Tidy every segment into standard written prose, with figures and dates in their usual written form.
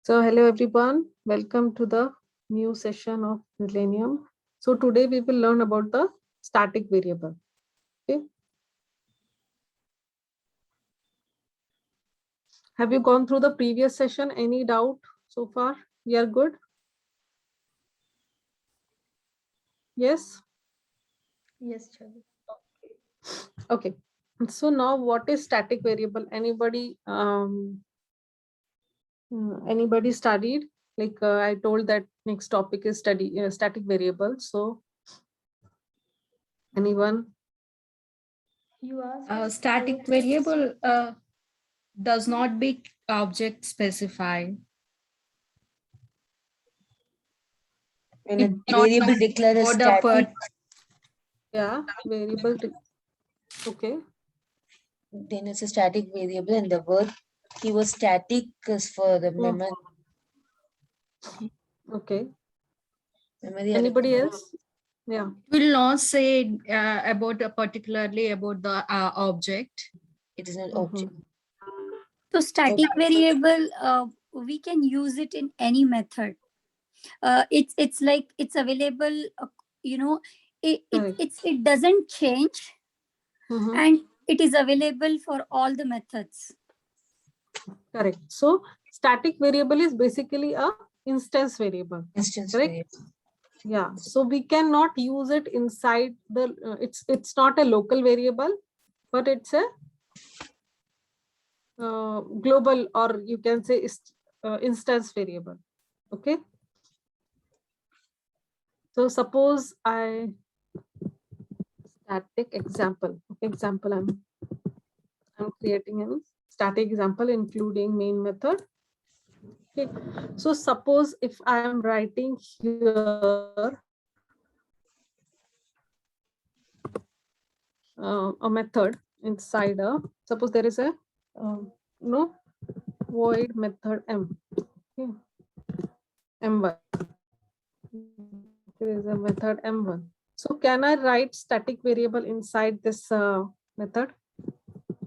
So hello everyone, welcome to the new session of Selenium. So today we will learn about the static variable. Okay. Have you gone through the previous session? Any doubt so far? We are good? Yes? Yes, Chavi. Okay. So now what is static variable? Anybody studied? Like I told that next topic is static variable. So anyone? You asked Static variable does not be object specified. When a It not variable declared as order per static, Yeah, variable. Okay. then it's a static variable, and the word keyword static is for the memory. Okay. Memory. Anybody else? Yeah. will not say about particularly about the object. It is not Mhm. object. So static variable, we can use it in any method. It's like it's available. Correct. It doesn't change, Mhm. and it is available for all the methods. Correct. So static variable is basically a instance variable. Instance Correct. variable. Yeah. So we cannot use it inside the. It's not a local variable, but it's a global, or you can say instance variable. Okay. So suppose static example. Okay, example I'm creating a static example including main method. Okay, so suppose if I am writing here a method inside suppose there is a void method m. Okay. M1. There is a method m1. So can I write static variable inside this method?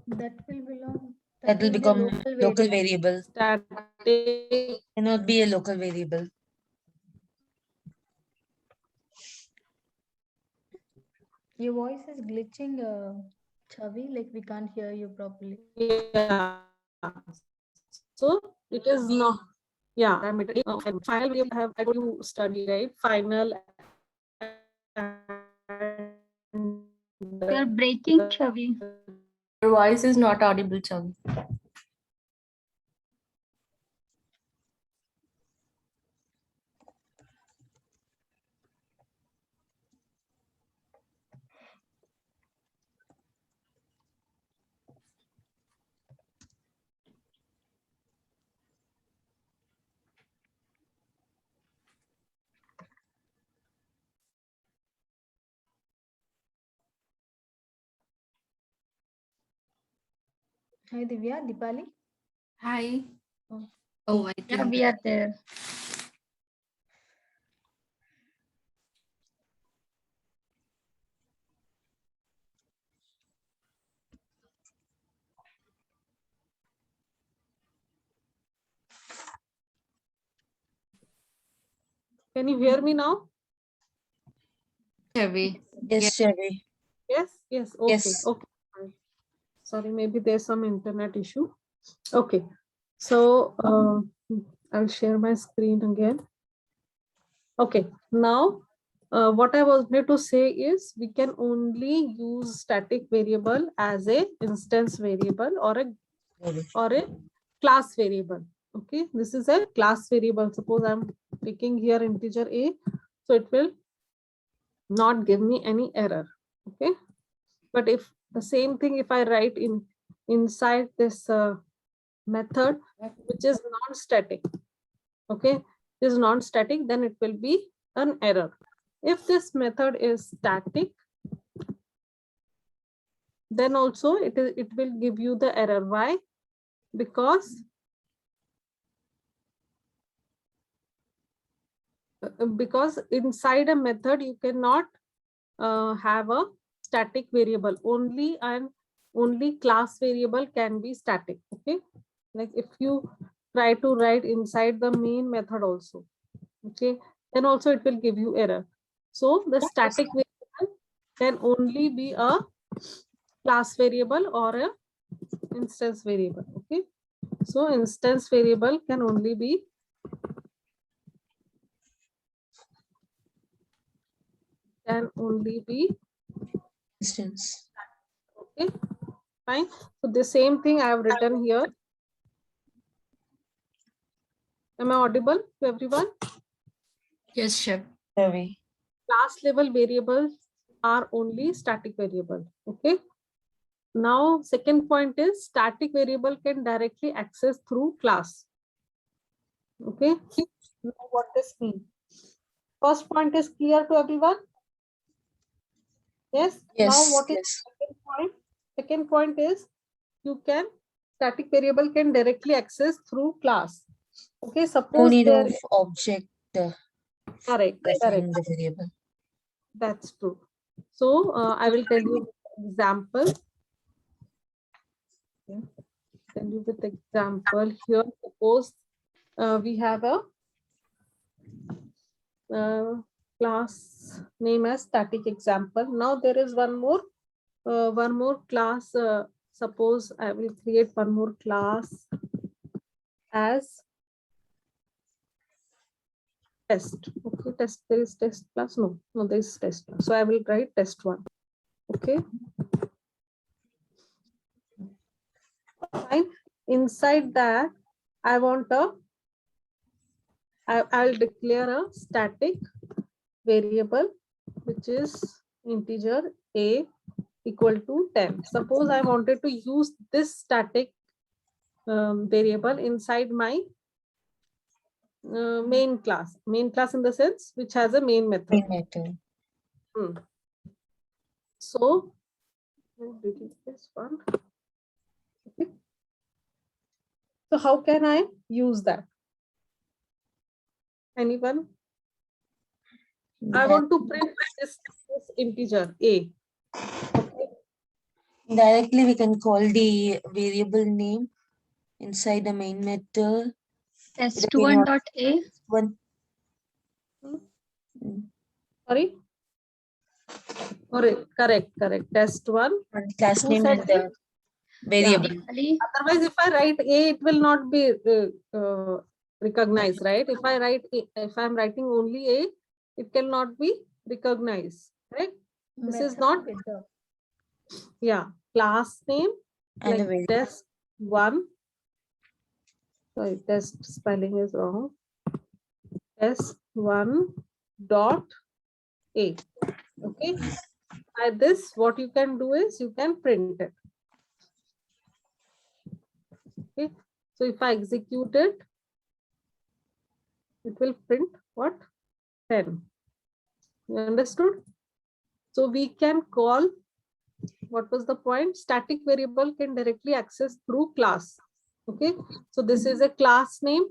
that will belong. That will be become local local variable. variable. Static. Cannot be a local variable. Your voice is glitching, Chavi. Like we can't hear you properly. Yeah. So it is not. Yeah. Final variable I told you study, right? Final. You're breaking, Chavi. Your voice is not audible, Chavi. Hi, Divya, Dipali. Hi. Oh. Oh, I Yeah, think we are there. Can you hear me now? Chavi. Yes, Chavi. Yes. Yes. Okay. Yes. Okay. Sorry, maybe there's some internet issue. Okay. So I'll share my screen again. Okay. Now, what I wanted to say is we can only use static variable as a instance variable or a class variable. Okay. This is a class variable. Suppose I'm taking here integer a, so it will not give me any error. Okay. But if the same thing, if I write inside this method, which is non-static, okay, is non-static, then it will be an error. If this method is static, then also it will give you the error. Why? Because inside a method you cannot have a static variable. Only class variable can be static. Okay, like if you try to write inside the main method also. Okay, then also it will give you error. So the static variable can only be a class variable or a instance variable. Okay, so instance variable can only be Instance. okay, fine. So the same thing I have written here. Am I audible to everyone? Yes, chef. Ravi. Class level variables are only static variable. Okay. Now, second point is static variable can directly access through class. Okay. Now what this means? First point is clear to everyone? Yes. Now Yes, what is yes. second point? Second point is you can static variable can directly access through class. Okay. No Suppose need there of is object correct. defining the variable. That's true. So I will tell you example. Okay. Tell you with example here. Suppose we have a class name as static example. Now there is one more class. Suppose I will create one more class as test. Okay, test. There is test class. No, there is test class. So I will write test one. Okay. Fine. Inside that, I want I'll declare a static variable which is integer a equal to 10. Suppose I wanted to use this static variable inside my main class in the sense which has a main method. Main method. So I'll delete this one. Okay. So how can I use that? Anyone? I want to print this integer a. Okay. Directly we can call the variable name inside the main method. Test1 dot a. One. Sorry. Correct. Test one. Class Who name said and the variable. Otherwise, if I write a, it will not be recognized, right? If I write a, if I'm writing only a, it cannot be recognized, right? This is not class name And the like variable. test one. Sorry, test spelling is wrong. Test one dot a. Okay. By this, what you can do is you can print it. Okay. So if I execute it, it will print what? 10. You understood? So we can call, what was the point? Static variable can directly access through class. Okay. So this is a class name,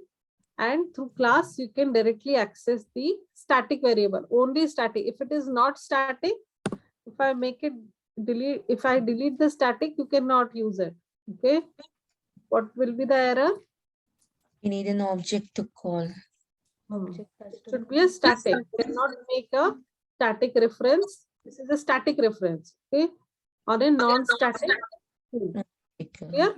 and through class you can directly access the static variable. Only static. If it is not static, if I make it delete, if I delete the static, you cannot use it. Okay. What will be the error? We need an object to call. It should be a static. Cannot make a static reference. This is a static reference. Okay. Or a non-static. Clear?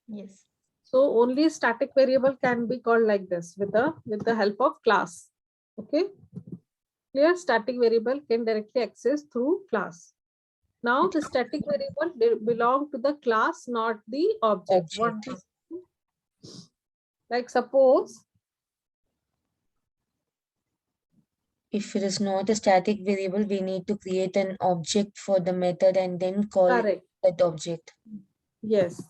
Yes. So only static variable can be called like this with the help of class. Okay. Clear? Static variable can directly access through class. Now the static variable belong to the class, not the object. What Object. this, like suppose If it is not a static variable, we need to create an object for the method and then call correct. that object. Yes,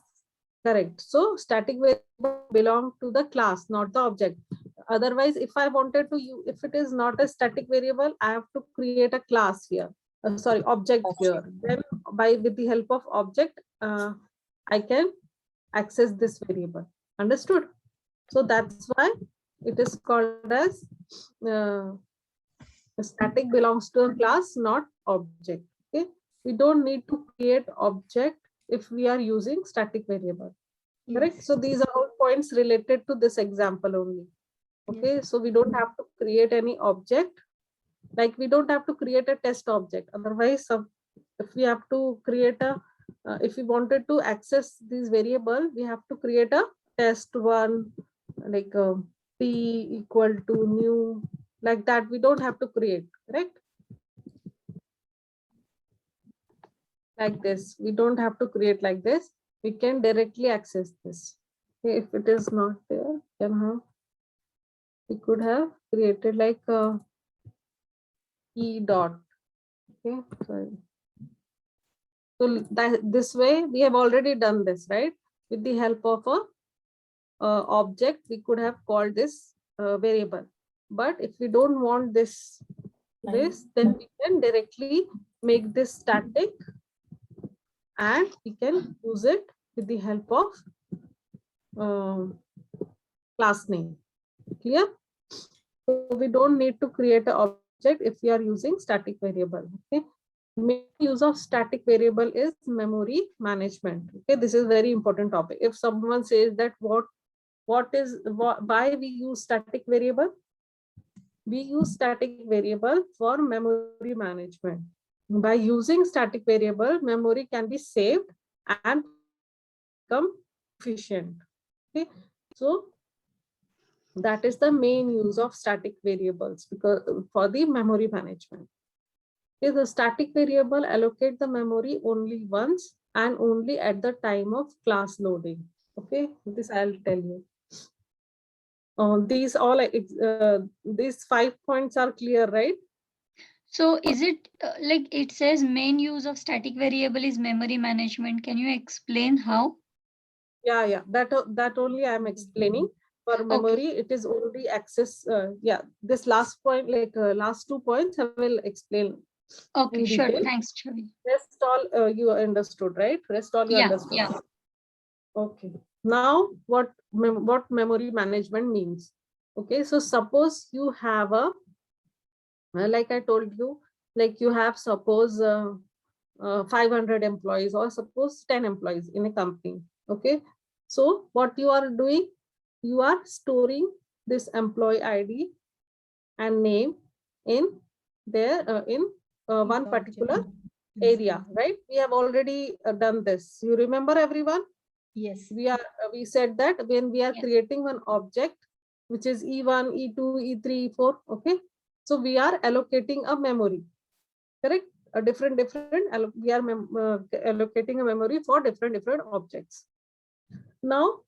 correct. So static variable belong to the class, not the object. Otherwise, if I wanted to use, if it is not a static variable, I have to create a class here. Object here. Then with the help of object, I can access this variable. Understood? So that's why it is called as static belongs to a class, not object. Okay. We don't need to create object if we are using static variable. correct? Yes. So these are all points related to this example only. Okay, so we don't have to create any object, like we don't have to create a test object. Otherwise, if we have to create a, if we wanted to access this variable, we have to create a test one, like p equal to new, like that. We don't have to create, correct? Like this, we don't have to create like this. We can directly access this. Okay, if it is not there, then how we could have created like a e dot. Okay, sorry. So that this way we have already done this, right? With the help of a object, we could have called this variable. But if we don't want this, then we can directly make this static, and we can use it with the help of class name. Clear? So we don't need to create an object if we are using static variable. Okay. Main use of static variable is memory management. Okay, this is very important topic. If someone says that why we use static variable, we use static variable for memory management. By using static variable, memory can be saved and become efficient. Okay, so that is the main use of static variables, because for the memory management. Okay, the static variable allocate the memory only once and only at the time of class loading. Okay, this I'll tell you. These 5 points are clear, right? So is it like it says main use of static variable is memory management? Can you explain how? Yeah, that only I'm explaining. For memory, it is only access. Yeah, this last point, like last 2 points, I will explain Okay, in sure. detail. Thanks, Chavi. Rest all you understood, right? Rest all you Yeah, understood. yeah. Okay. Now, what memory management means? Okay, so suppose you have a, like I told you, like you have suppose 500 employees, or suppose 10 employees in a company. Okay, so what you are doing, you are storing this employee ID and name in there in one particular area, right? We have already done this. You remember, everyone? Yes. We said that when we are Yes. creating one object, which is E1, E2, E3, E4, okay, so we are allocating a memory, correct? A different we are allocating a memory for different objects. Now,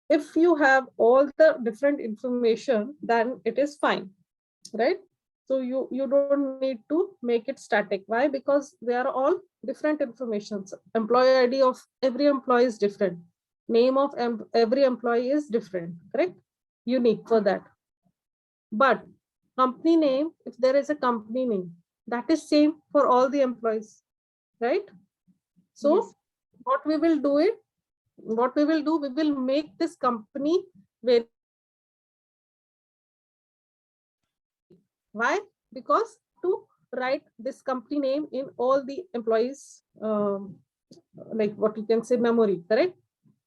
if you have all the different information, then it is fine, right? So you don't need to make it static. Why? Because they are all different informations. Employee ID of every employee is different. Name of every employee is different, correct? Unique for that. But company name, if there is a company name, that is same for all the employees, right? So Yes. what we will do, we will make this company very. Why? Because to write this company name in all the employees, like what you can say memory, correct?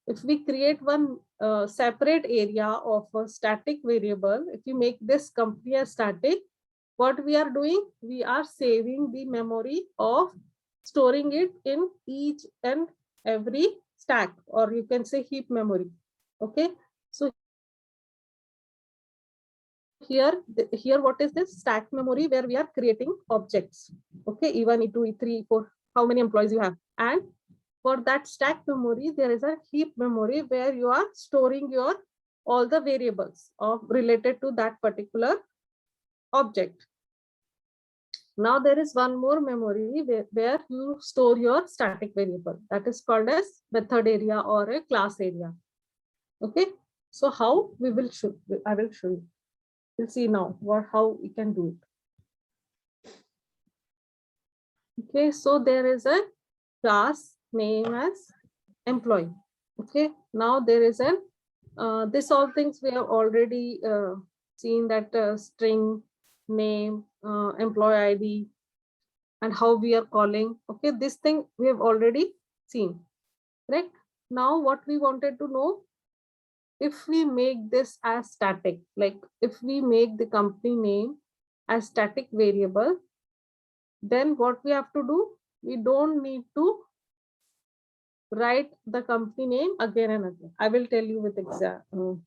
If we create one separate area of a static variable, if we make this company a static, what we are doing, we are saving the memory of storing it in each and every stack, or you can say heap memory. Okay, so here what is this stack memory, where we are creating objects. Okay, E1, E2, E3, E4, how many employees you have, and for that stack memory there is a heap memory where you are storing your all the variables of related to that particular object. Now there is one more memory where you store your static variable, that is called as method area or a class area. Okay, so how we will show, I will show you. We'll see now how we can do it. Okay, so there is a class name as employee. Okay, now there is an this all things we have already seen, that string name, employee ID, and how we are calling. Okay, this thing we have already seen, correct? Now what we wanted to know, if we make this as static, like if we make the company name as static variable, then what we have to do, we don't need to write the company name again and again. I will tell you with example.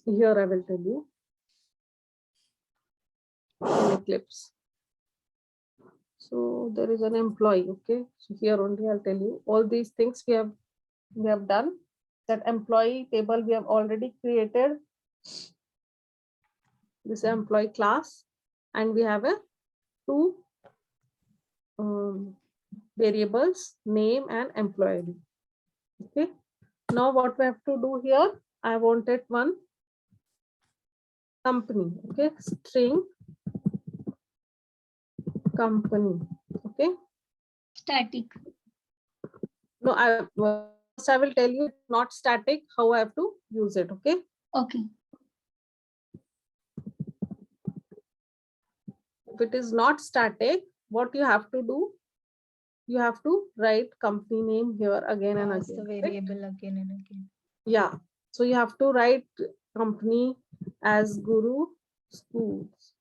Here I will tell you in Eclipse. So there is an employee. Okay, so here only I'll tell you all these things we have done. That employee table we have already created. This employee class, and we have a two variables, name and employee. Okay. Now what we have to do here, I wanted one company. Okay, string company. Okay. Static. No, first I will tell you not static, how I have to use it. Okay. Okay. If it is not static, what you have to do, you have to write company name here again and Pass the again. right? variable again and again. Yeah. So you have to write company as Guru Schools.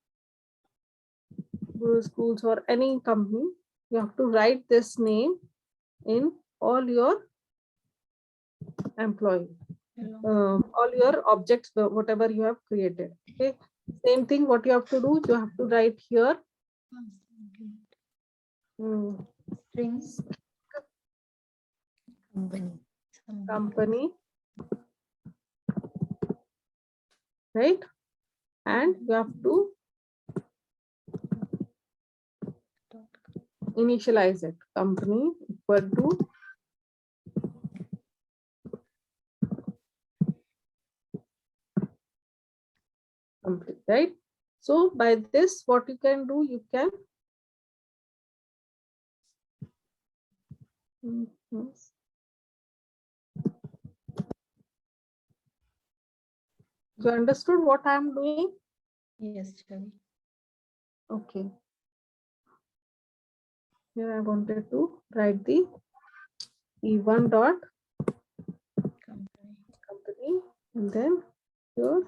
Guru Schools or any company. You have to write this name in all your employee, all your objects, whatever you have created. Okay. Same thing. What you have to do, you have to write here. Strings. Company. Company, right? And you have to initialize it. Company equal to complete, right? So by this, what you can do, you can you understood what I am doing? Yes, Chavi. Okay. Here I wanted to write the E1 dot Company. company and then your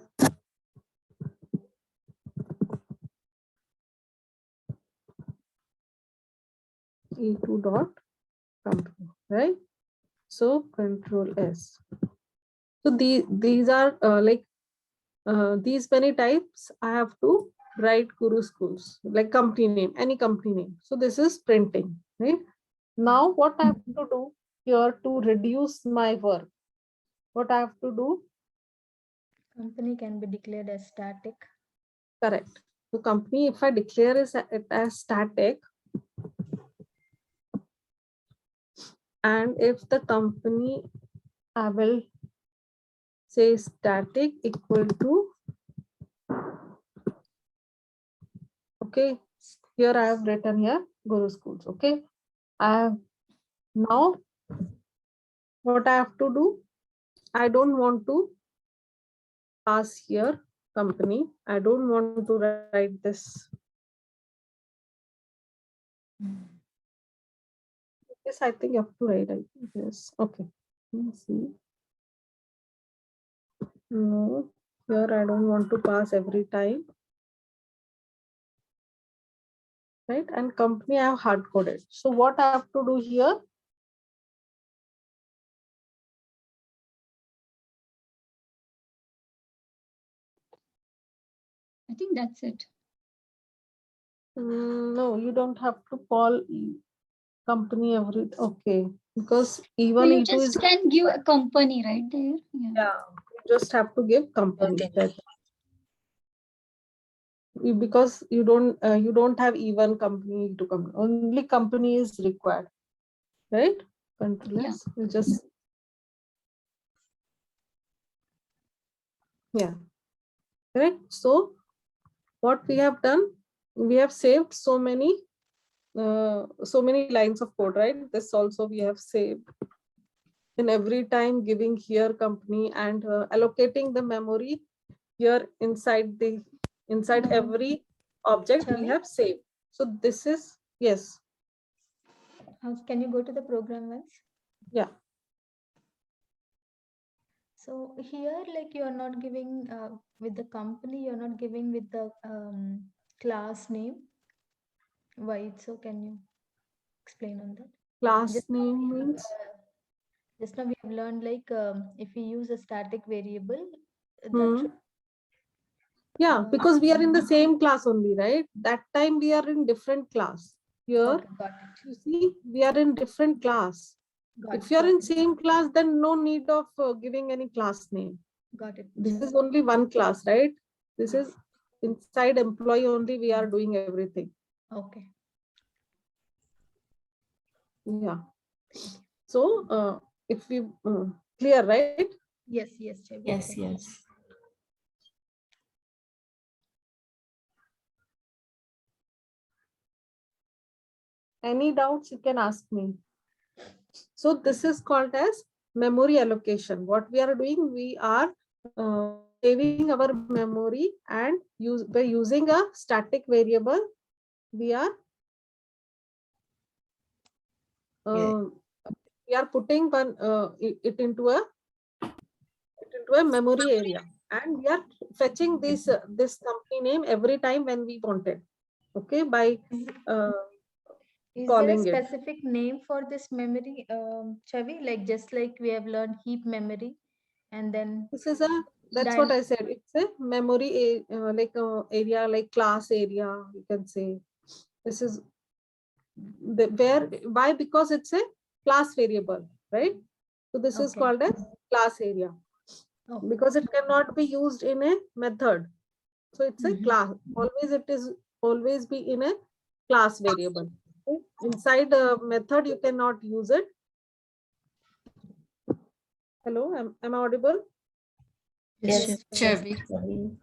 E2 dot company, right? So control S. So these are these many types I have to write Guru Schools, like company name, any company name. So this is printing, right? Now what I have to do here to reduce my work, what I have to do, Company can be declared as static. correct. So company, if I declare it as static, and if the company, I will say static equal to, okay, here I have written here Guru Schools. Okay, I have now what I have to do, I don't want to pass here company, I don't want to write this. Yes, I think you have to write. Yes, okay. Let me see. No, here I don't want to pass every time. Right, and company I have hard coded. So what I have to do here? I think that's it. No, you don't have to call company every, okay, because E1, You E2 just is, can give a company right there. Yeah. yeah, you just have to give company. Okay. That because you don't have E1 company, E2 company, only company is required, right? Control Yeah. S, you just, yeah, correct. So what we have done, we have saved so many lines of code, right? This also we have saved. In every time giving here company and allocating the memory here inside every object we Chavi? have saved. So this is, yes, How can you go to the program once? Yeah. So here, like you are not giving with the company, you are not giving with the class name. Why? So can you explain on that? Class Just now name we have, means, just now we have learned like if we use a static variable, that hmm. should. Yeah, Uh, because we are in the same class only, right? That time we are in different class. Here, okay, got it. you see, we are in different class. Got If it. you are Got in it. same class, then no need of giving any class name. Got it. This Sure. is only one class, right? This Yes. is inside employee only we are doing everything. Okay. Yeah. Thank you. So if we clear, right? Yes. Yes. Chavi, Yes, thank you. yes. Any doubts you can ask me. So this is called as memory allocation. What we are doing, we are saving our memory and by using a static variable, we are putting it into a memory area, and we are fetching this company name every time when we want it. Okay, by Is there a calling it. specific name for this memory, Chavi? Like just like we have learned heap memory, and then This is that's what I said. It's a memory like area, like class area, you can say. This is why? Because it's a class variable, right? So this is Okay. called as class area, Oh, because it cannot be used in a method. So it's a class. It is always be in a class variable. Okay? Inside a method, you cannot use it. Hello, am I audible? Yes, Yes, Chavi. Chavi.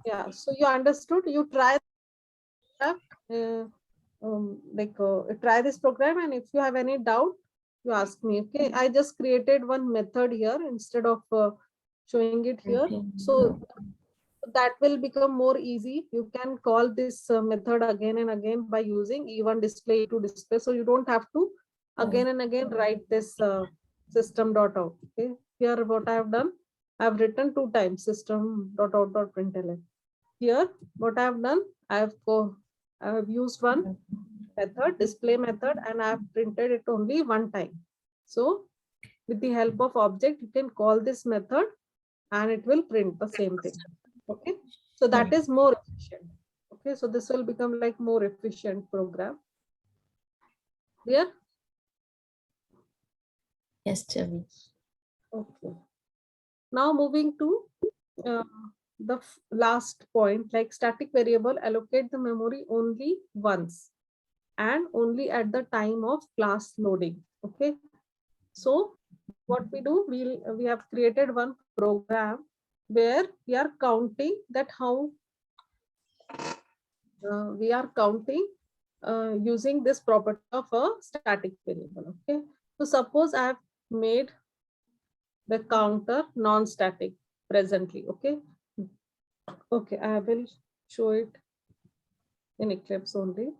Yeah. So you understood. You try try this program, and if you have any doubt, you ask me. Okay. I just created one method here instead of showing it here. Okay. So that will become more easy. You can call this method again and again by using E1 display to display. So you don't have to again and again write this system.out. Okay. Here what I have done, I have written 2 times system.out.println. Here what I have done, I have used one method, display method, and I have printed it only 1 time. So with the help of object, you can call this method and it will print the same thing. Okay, so that is more efficient. Okay, so this will become like more efficient program. Clear? Yes, Chavi. Okay. Now moving to the last point, like static variable allocate the memory only once and only at the time of class loading. Okay, so what we do, we have created one program where we are counting that how we are counting using this property of a static variable. Okay, so suppose I have made the counter non-static presently. Okay, okay, I will show it in Eclipse only.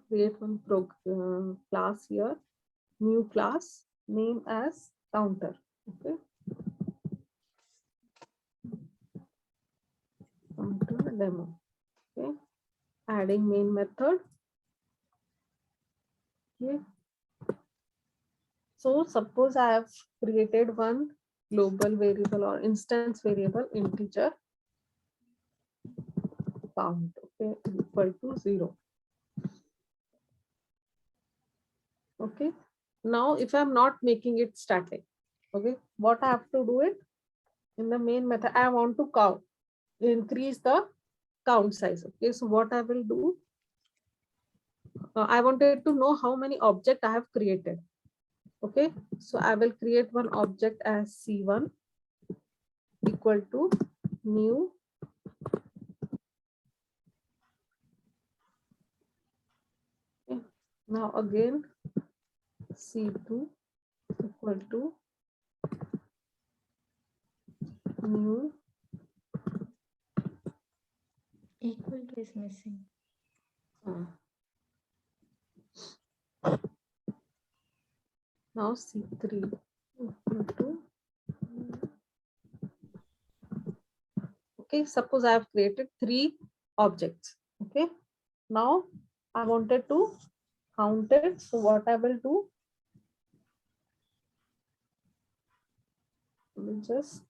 Create one class here, new class, name as counter. Okay, counter demo. Okay, adding main method. Okay, so suppose I have created one global variable or instance variable integer count, okay, equal to 0. Okay, now if I'm not making it static, okay, what I have to do it in the main method, I want to count, increase the count size. Okay, so what I will do, I wanted to know how many object I have created. Okay, so I will create one object as C1 equal to new now again C2 equal to new equal to is missing. Now C3 equal to, okay, suppose I have created 3 objects. Okay, now I wanted to count it. So what I will do, I will just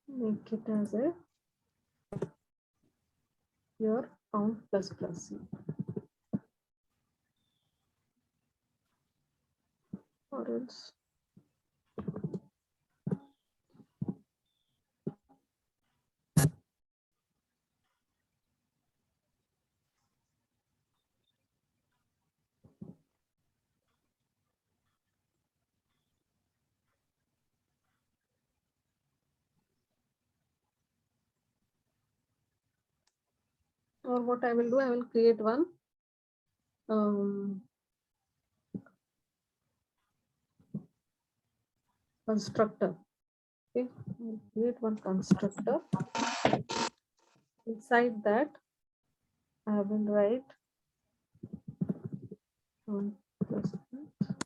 make it as a here count plus plus C. Or else or what I will do, I will create one constructor. Okay, I'll create one constructor. Inside that, I will write plus that,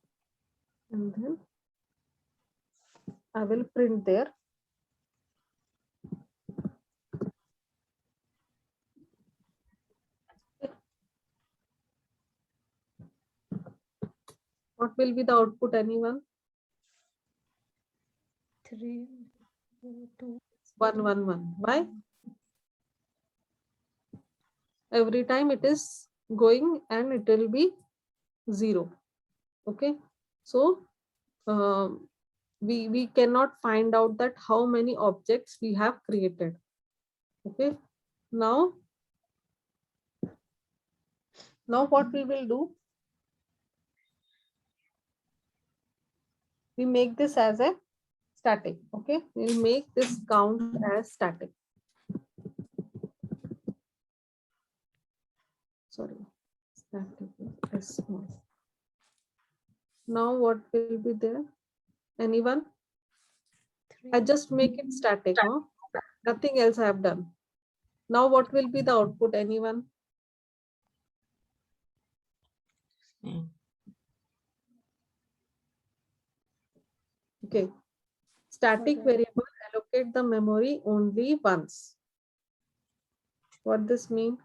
and then I will print there. What will be the output, anyone? 3, 2. 1 1 1. Why? Every time it is going and it will be 0. Okay, so we cannot find out that how many objects we have created. Okay, now what we will do, we make this as a static. Okay, we'll make this count as static. Sorry, static is small. Now what will be there? Anyone? I just make it static, huh? Nothing else I have done. Now what will be the output, anyone? Okay, static Okay. variable allocate the memory only once. What this mean?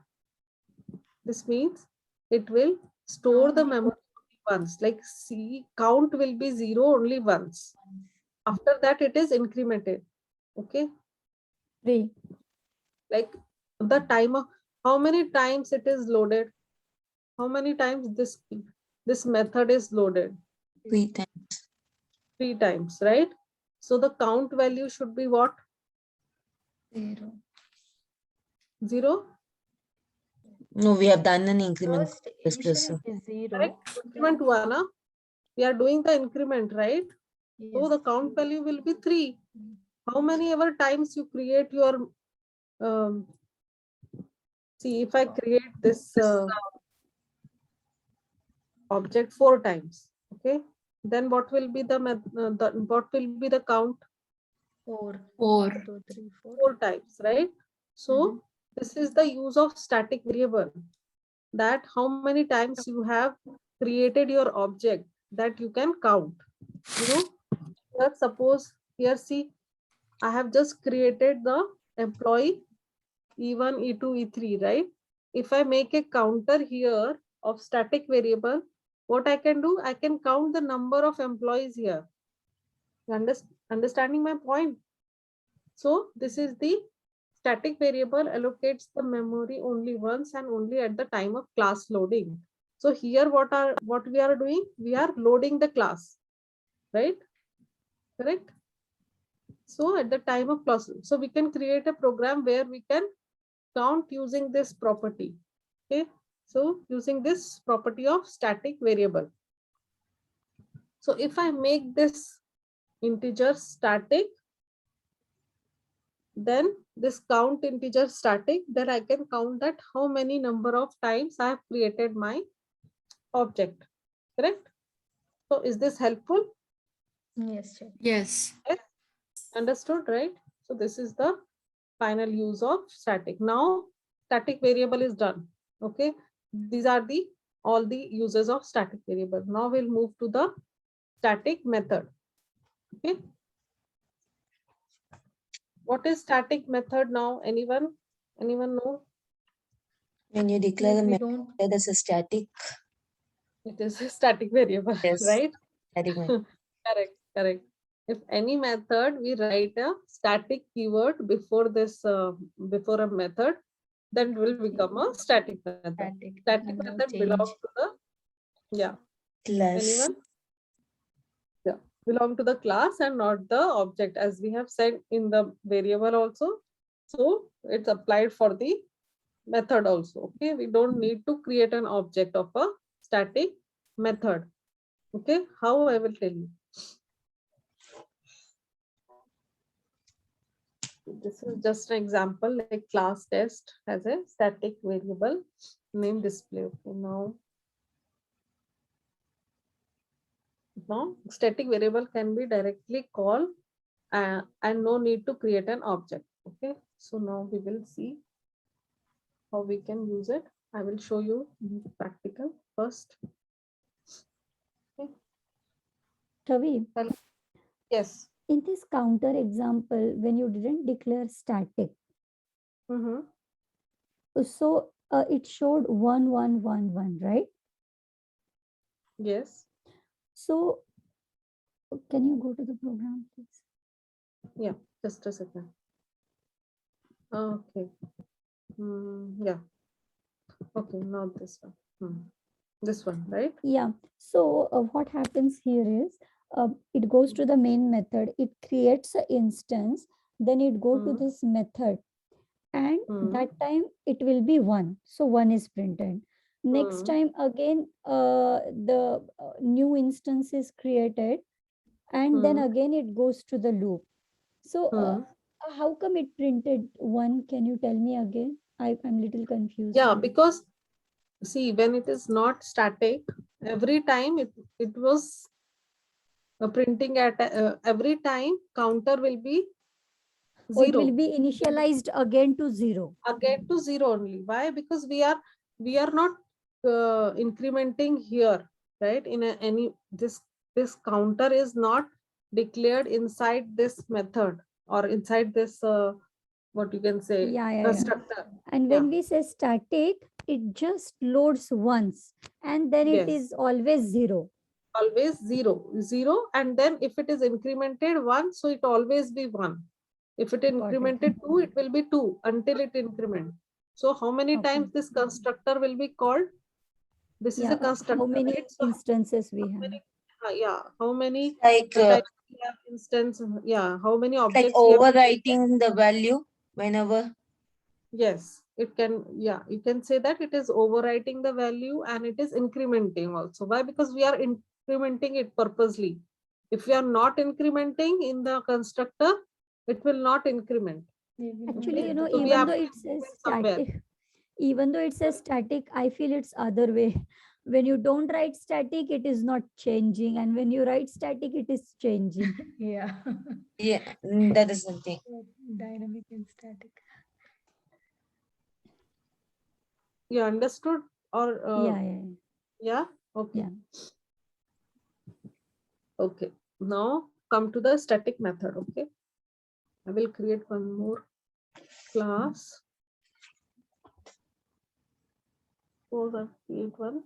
This means it will store the memory only once. Like C count will be 0 only once. After that it is incremented. Okay, 3. like the time of how many times it is loaded, how many times this method is loaded? 3 times. 3 times, right? So the count value should be what? 0. 0. No, we have done an increment. First, Plus plus, initially it is 0. Correct. Increment 1, huh? We are doing the increment, right? So Yes. the count value will be 3. How many ever times you create your see, if I create this object 4 times, okay, then what will be the what will be the count? 4. 4. 1, 2, 3, 4. 4 times, right? So this is the use of static variable, that how many times you have created your object, that you can count. You know, here suppose here see, I have just created the employee E1, E2, E3, right? If I make a counter here of static variable, what I can do, I can count the number of employees here. You understanding my point? So this is the static variable allocates the memory only once and only at the time of class loading. So here what we are doing? We are loading the class, right? Correct? So at the time of class, so we can create a program where we can count using this property. Okay, so using this property of static variable. So if I make this integer static, then this count integer static, then I can count that how many number of times I have created my object. Correct? So is this helpful? Yes, sir. Yes. Understood, right? So this is the final use of static. Now static variable is done. Okay, these are the all the uses of static variable. Now we'll move to the static method. Okay. What is static method now? Anyone? Anyone know? When you declare Like a we method don't, as a static, It is a static variable, yes, right? static method. Correct, correct. If any method, we write a static keyword before this, before a method, then it will become a static method. static, Static and no method change. belongs to the, yeah, Class. anyone? Yeah, belong to the class and not the object, as we have said in the variable also. So it's applied for the method also. Okay, we don't need to create an object of a static method. Okay, how I will tell you. This is just an example, like class test has a static variable name display. Okay, now static variable can be directly called and no need to create an object. Okay, so now we will see how we can use it. I will show you in practical first. Okay. Ravi, Yes. in this counter example, when you didn't declare static, Mm-hmm. so it showed 1, 1, 1, 1, right? Yes. So can you go to the program, please? Yeah, just a second. Okay. Yeah. Okay, not this one. This one, right? Yeah. So what happens here is it goes to the main method. It creates an instance. Then it go to Mhm. this method, and Mhm. that time it will be 1. So 1 is printed. Next Mhm. time again, the new instance is created, and then Mhm. again it goes to the loop. So Mhm. how come it printed 1? Can you tell me again? I'm little confused. Yeah, here. because see, when it is not static, every time it was printing at every time counter will be Oh, it will zero, be initialized again to 0. again to zero only. Why? Because we are not incrementing here, right? In any this counter is not declared inside this method or inside this what you can say Yeah. constructor. And Yeah. when we say static, it just loads once, and then it Yes. is always 0. Always zero, and then if it is incremented 1, so it always be 1. If it Got it. incremented 2, it will be 2 until it increment. So how many Okay. times this constructor will be called? This is Yeah. a constructor, How many right? So instances we how have? many, yeah, how many Like types we have instance, yeah, how many like objects we have created? overwriting the value whenever. Yes, it can, yeah, you can say that it is overwriting the value and it is incrementing also. Why? Because we are incrementing it purposely. If we are not incrementing in the constructor, it will not increment. Actually, Okay, so we even have though to it says increment somewhere. static, even though it says static, I feel it's other way. When you don't write static, it is not changing, and when you write static, it is changing. Yeah. Yeah, that is something. Dynamic and static. You understood or Yeah. yeah? Okay. Yeah. Okay. Now come to the static method. Okay. I will create one more class. Suppose I create one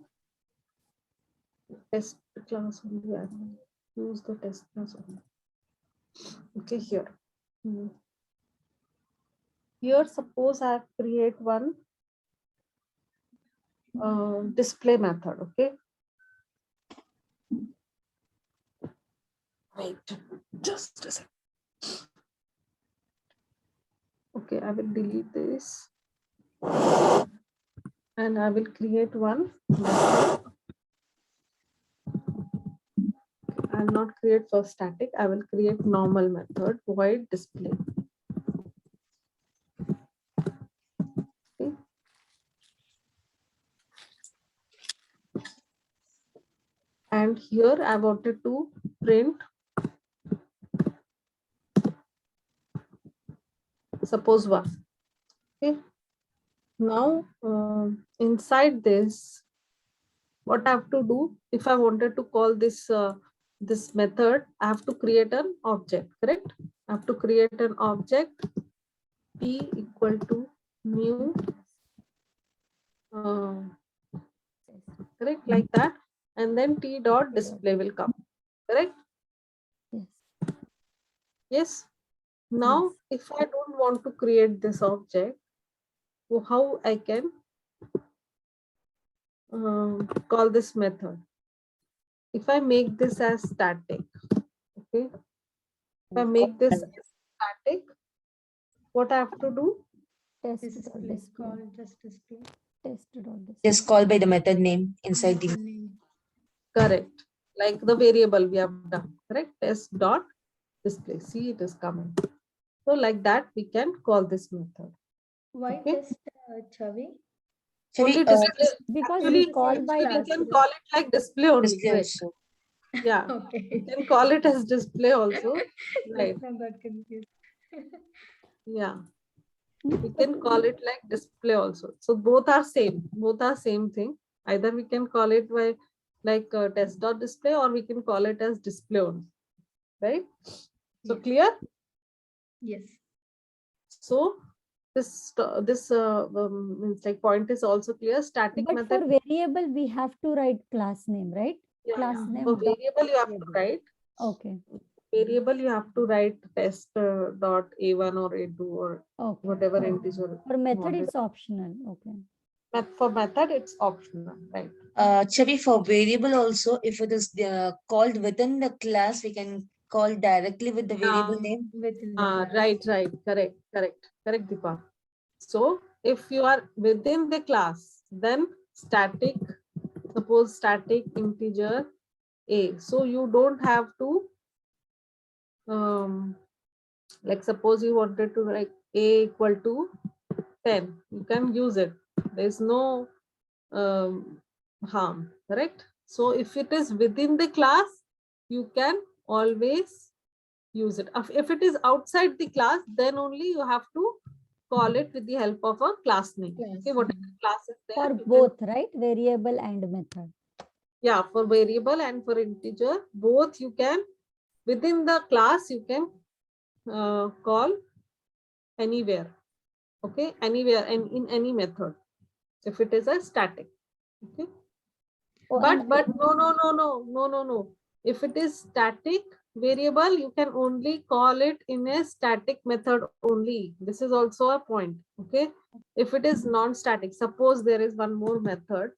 test class only. I will use the test class only. Okay, here. Here, suppose I create one display method. Okay. Wait, just a second. Okay, I will delete this. And I will create one method. I will not create for static. I will create normal method void display. Okay. And here I wanted to print, suppose 1. Okay. Now inside this, what I have to do, if I wanted to call this this method, I have to create an object, correct? I have to create an object p equal to new, correct, like that, and then t dot display will come, correct? Yes. Yes. Now, if I don't want to create this object, so how I can call this method? If I make this as static, okay, if I make this as static, what I have to do? Test This dot is display. called just display. Test dot display. Just call by the method name inside the. Name. Correct. Like the variable we have done, correct? Test dot display. See, it is coming. So like that, we can call this method. Why Okay. test Chavi? Only Chavi, display. Because Actually, we call by we the can call it like display only. display Correct. also. Yeah, we Okay. can call it as display also. Right. Let's not get confused. Yeah, No, we but can call it like display also. So both are same. Both are same thing. Either we can call it by like test dot display, or we can call it as display only. Right. So Yes. clear. Yes. So this means like point is also clear. Static But method. for variable, we have to write class name, right? Yeah, class yeah. name For dot variable you have to variable. write. Okay. Variable you have to write test dot a1 or a2 or Okay. whatever Okay. integer. For method, wanted. it's optional. Okay. For method it's optional, right? Chavi, for variable also, if it is called within the class, we can call directly with the variable name. Within the class. Right, correct, Deepa. So if you are within the class, then static, suppose static integer a. So you don't have to like suppose you wanted to write a equal to 10, you can use it. There's no harm, correct? So if it is within the class, you can always use it. If it is outside the class, then only you have to call it with the help of a class name. Class Okay, whatever name. class is there. For you can- both, right? Variable and method. yeah, for variable and for integer, both you can, within the class, you can call anywhere. Okay, anywhere and in any method, if it is a static. Okay. Oh, But and no. If it is static variable, you can only call it in a static method only. This is also a point. Okay. If it is non-static, suppose there is one more method.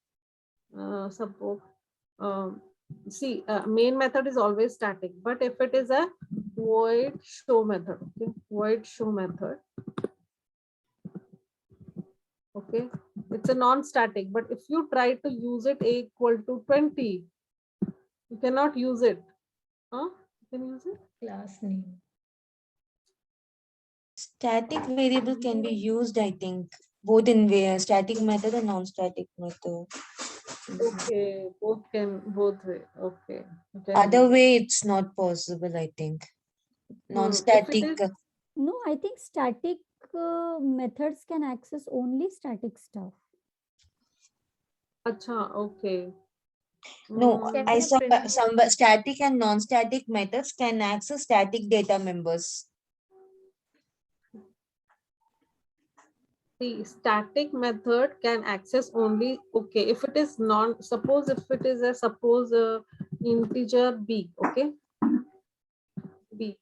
Suppose see, main method is always static. But if it is a void show method, okay, void show method. Okay, it's a non-static, but if you try to use it a equal to 20, you cannot use it. Huh? You can use it. Class name. Static variable can be used, I think, both in static method and non-static method. Okay, both way. Okay. You can Other use it. way, it's not possible, I think. If it Non-static. is- no, I think static methods can access only static stuff. Acha, okay. No, Can I we saw print- some static and non-static methods can access static data members. The static method can access only, okay, if it is non, suppose if it is a integer b, okay, b,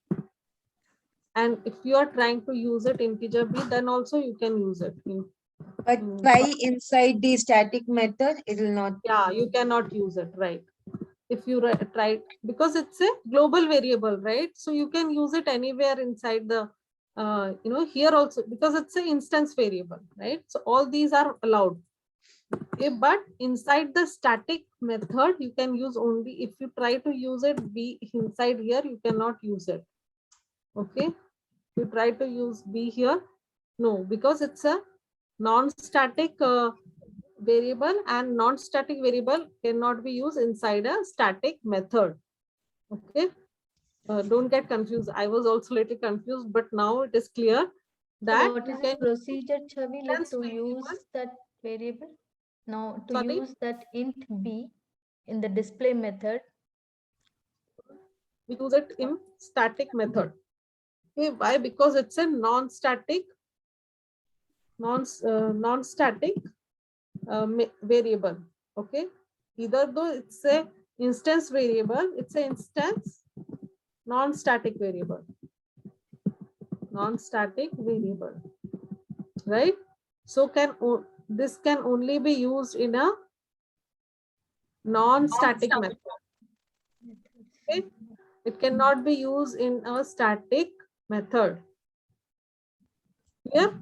and if you are trying to use it integer b, then also you can use it. But try inside the static method, it will not. Yeah, you cannot use it, right? If you try, because it's a global variable, right? So you can use it anywhere inside the here also, because it's an instance variable, right? So all these are allowed. Okay, but inside the static method, you can use only, if you try to use it b inside here, you cannot use it. Okay, you try to use b here, no, because it's a non-static variable, and non-static variable cannot be used inside a static method. Okay, don't get confused. I was also a little confused, but now it is clear that What you is the can procedure, Chavi, like instance to variable. use that variable? Now to Sorry? use that int b in the display method, We use it in static method. Okay, why? Because it's a non-static variable. Okay, either though it's a instance variable, it's an instance non-static variable, right? So this can only be used in a non-static method. Okay, it cannot be used in a static method. Clear?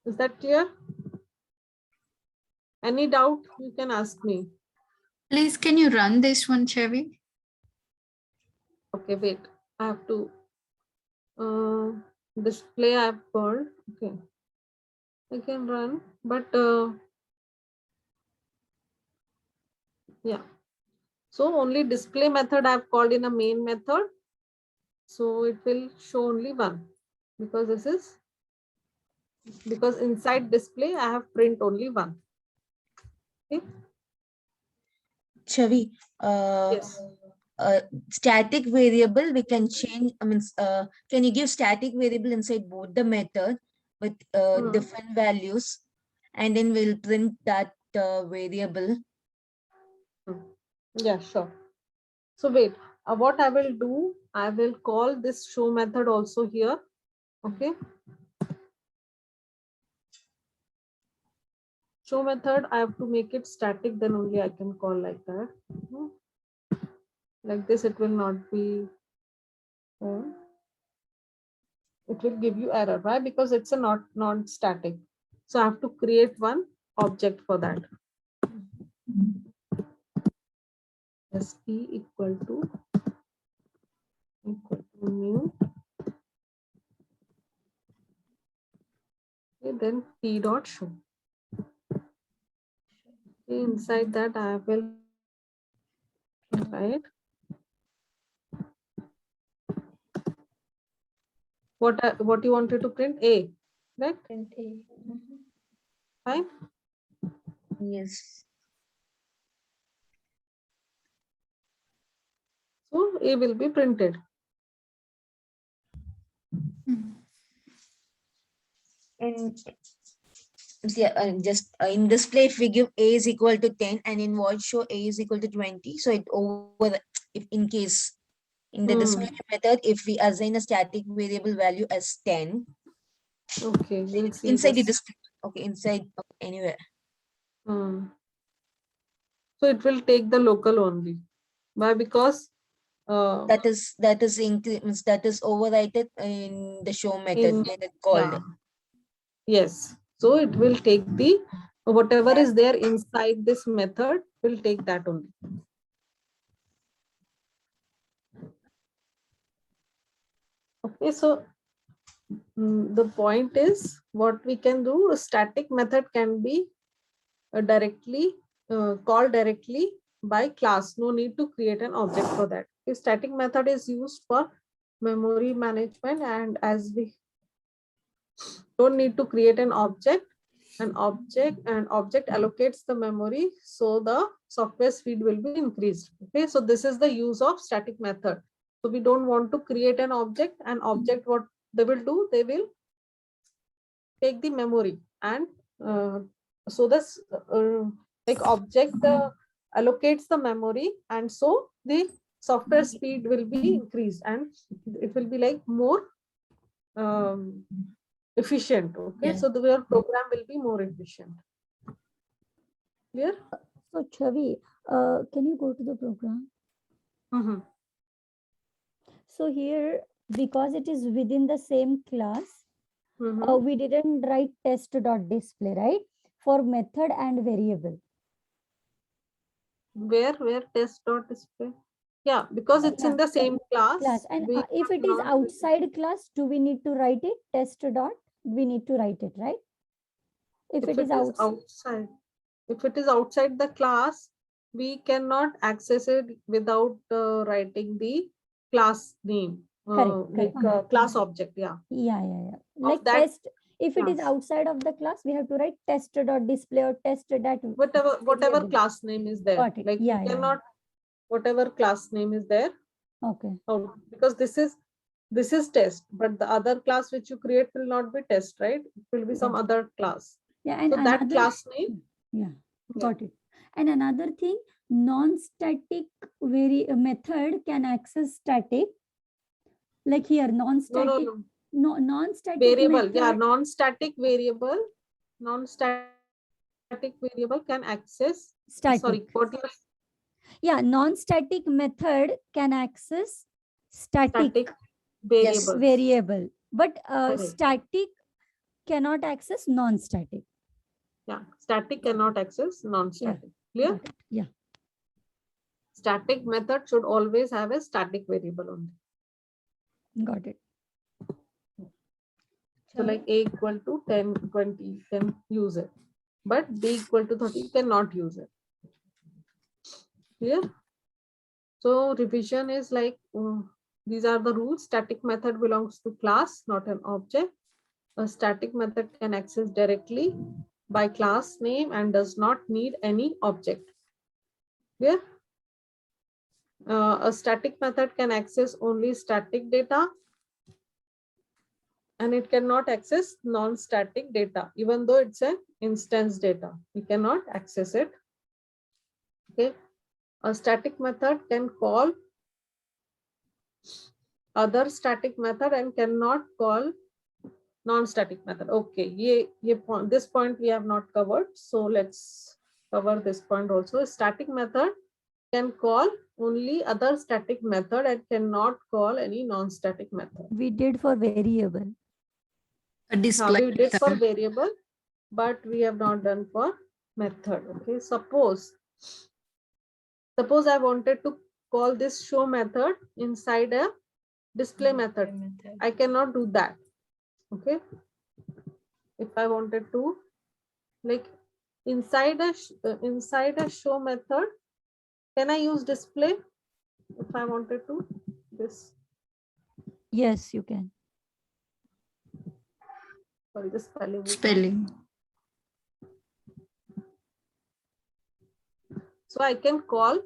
Is that clear? Any doubt, you can ask me. Please, can you run this one, Chavi? Okay, wait. I have to display I have called. Okay. I can run, but yeah. So only display method I have called in a main method. So it will show only one because because inside display I have print only one. Okay. Chavi, Yes. static variable we can change. I mean, can you give static variable inside both the method with different values, and then we'll print that variable. Yeah, sure. So wait, what I will do, I will call this show method also here. Okay. Show method, I have to make it static, then only I can call like that. Like this, it will not be, it will give you error. Why? Because it's a not static. So I have to create one object for that. sp equal to new. Okay, then p dot show. Okay, inside that I will write what you wanted to print, a, right? print a. Fine. Yes. So a will be printed. And yeah, just in display, if we give a is equal to 10 and in void show a is equal to 20, so it over if in case in the display method, if we assign a static variable value as 10, Okay, we'll see inside the this. display, okay, inside anywhere. So it will take the local only. Why? Because That is means that is overwritten in the show method when it called. yeah. Yes. So it will take the whatever is there inside this method will take that only. Okay, so the point is what we can do, a static method can be directly called directly by class. No need to create an object for that. A static method is used for memory management, and as we don't need to create an object allocates the memory, so the software speed will be increased. Okay, so this is the use of static method. So we don't want to create an object. What they will do, they will take the memory, and so this like object allocates the memory, and so the software speed will be increased and it will be like more efficient. Okay, Yeah. so your program will be more efficient. Clear? So Chavi, can you go to the program? So here, because it is within the same class, we didn't write test.display, right? For method and variable. Where test.display? Yeah, because it's in the same class. And we if have it is not- outside class, do we need to write it? Test dot, we need to write it, right? If it is outside, if it is outside the class, we cannot access it without writing the class name. Correct. Class object. Yeah. Yeah. Like that- test, If it is Class. outside of the class, we have to write test.display or test.that. Whatever variable. class name is there. Got it. Like Yeah, you yeah, yeah. cannot, whatever class name is there. Okay. Oh, because this is test, but the other class which you create will not be test, right? It will be some Got it. other class. Yeah, and So that another, class name, yeah, Yeah. got it. And another thing, non-static method can access static. Like here, no, non-static, no, non-static variable. method. Yeah, non-static variable can access. Sorry, Static. what you Yeah, non-static method can access static static variable. variable, but Correct. static cannot access non-static. Yeah, static cannot access non-static. Clear? Got it. Yeah. Static method should always have a static variable only. Got it. So like a equal to 10, 20, you can use it. But b equal to 30, you cannot use it. Clear? So revision is like, these are the rules. Static method belongs to class, not an object. A static method can access directly by class name and does not need any object. Clear? A static method can access only static data, and it cannot access non-static data, even though it's an instance data. We cannot access it. Okay. A static method can call other static method and cannot call non-static method. Okay, this point we have not covered. So let's cover this point also. A static method can call only other static method and cannot call any non-static method. We did for variable. A display We did for method. variable, but we have not done for method. Okay, suppose I wanted to call this show method inside a display method. I cannot do that. Okay, if I wanted to, like inside a show method, can I use display if I wanted to? This, Yes, you can. sorry, the spelling is not- Spelling. So I can call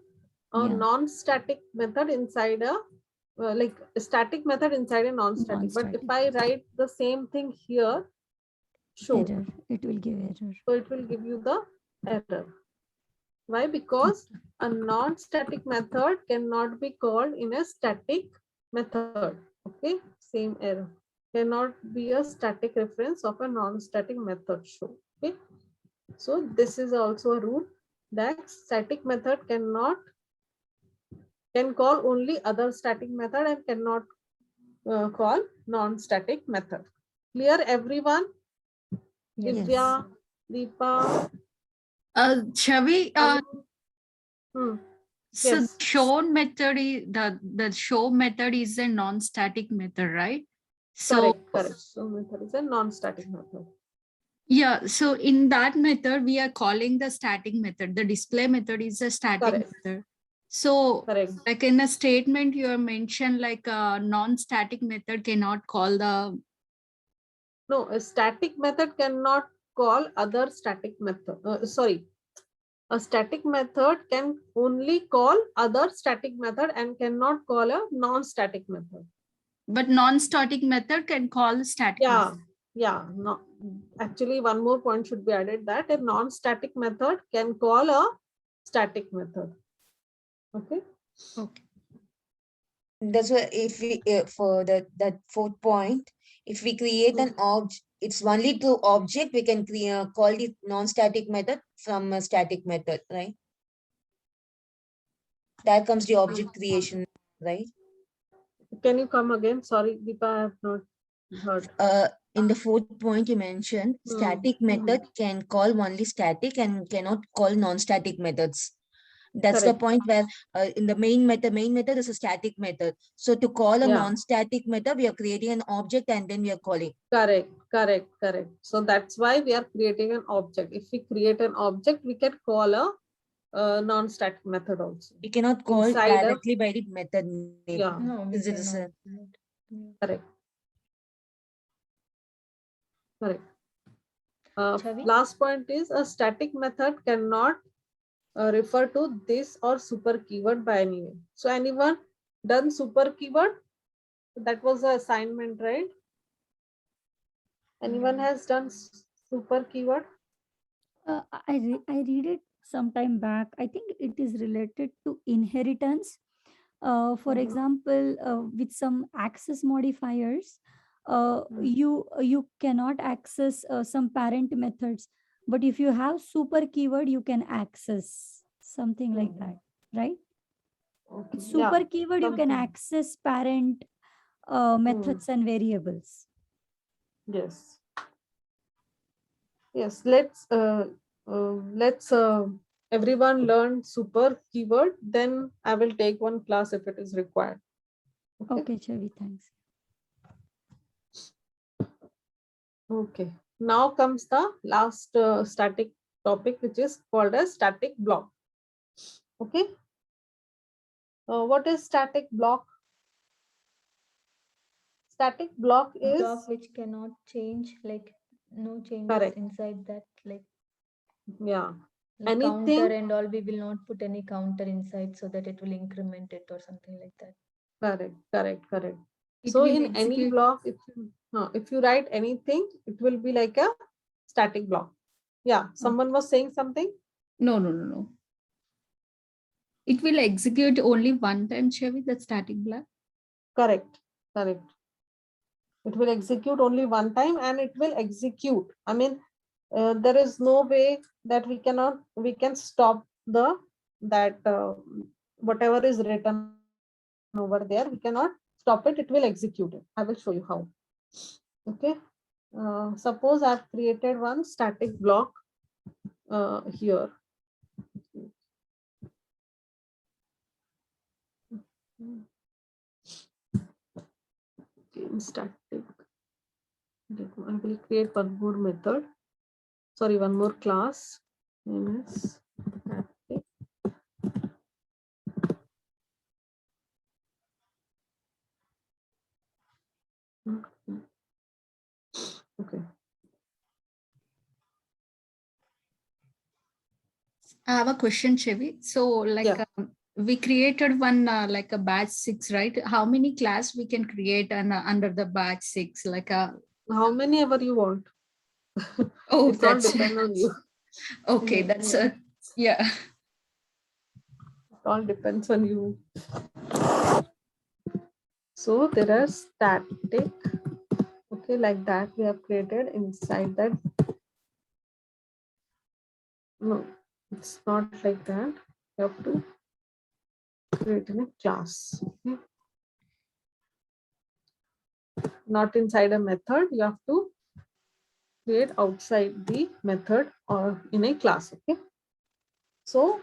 a Yeah. non-static method inside a like a static method inside a non-static. But if I write the same thing here, show, Error. It will give error. so it will give you the error. Why? Because a non-static method cannot be called in a static method. Okay, same error. Cannot be a static reference of a non-static method show. Okay, so this is also a rule that static method can call only other static method and cannot call non-static method. Clear, everyone? Yes. Divya, Deepa. Shavi, so Yes. shown method is the show method is a non-static method, right? So Correct. So method is a non-static method. yeah, so in that method we are calling the static method. The display method is a static Correct. method. So Correct. like in a statement you have mentioned like a non-static method cannot call the. No, a static method cannot call other static method. Sorry, a static method can only call other static method and cannot call a non-static method. But non-static method can call static Yeah, method. yeah. No, actually, one more point should be added that a non-static method can call a static method. Okay. Okay. That's why if we for that fourth point, if we create an object, it's only to object we can call the non-static method from a static method, right? That comes the object creation, right? Can you come again? Sorry, Deepa, I have not heard. In the fourth point you mentioned, static method can call only static and cannot call non-static methods. That's the Correct. point where in the main method is a static method. So to call a Yeah. non-static method, we are creating an object and then we are calling. Correct. So that's why we are creating an object. If we create an object, we can call a non-static method also. We cannot call Inside directly by the method name. Yeah, No, we Is it a- cannot. correct. Correct. Chavi? Last point is a static method cannot refer to this or super keyword by anyone. So anyone done super keyword? That was the assignment, right? Anyone has done super keyword? I read it some time back. I think it is related to inheritance. For Mhm. example, with some access modifiers, you cannot access some parent methods, but if you have super keyword, you can access something like Mhm. that, right? Okay. With Yeah. super keyword, you can Something. access parent methods and variables. Yes. Yes. Let's everyone learn super keyword. Then I will take one class if it is required. Okay. Okay, Chavi, thanks. Okay. Now comes the last static topic, which is called as static block. Okay. What is static block? Static block is Block which cannot change, like no changes correct. inside that, like Yeah. counter Anything and all. We will not put any counter inside so that it will increment it or something like that. correct. It So will in any execute. block, if you write anything, it will be like a static block. Yeah. Someone was saying something. No. It will execute only one time, Chavi, the static block. Correct. It will execute only one time and it will execute. I mean, there is no way that we can stop that whatever is written over there. We cannot stop it. It will execute it. I will show you how. Okay. Suppose I've created one static block here. Okay, static. I will create one more method. Sorry, one more class. Name is static. Okay. I have a question, Chavi. So, like, Yeah. we created one like a batch 6, right? How many class we can create under the batch 6? Like a How many ever you want. oh, It's all that's depend on you. okay. That's yeah. It all depends on you. So there are static. Okay, like that we have created inside that. No, it's not like that. You have to create in a class. Okay. Not inside a method. You have to create outside the method or in a class. Okay. So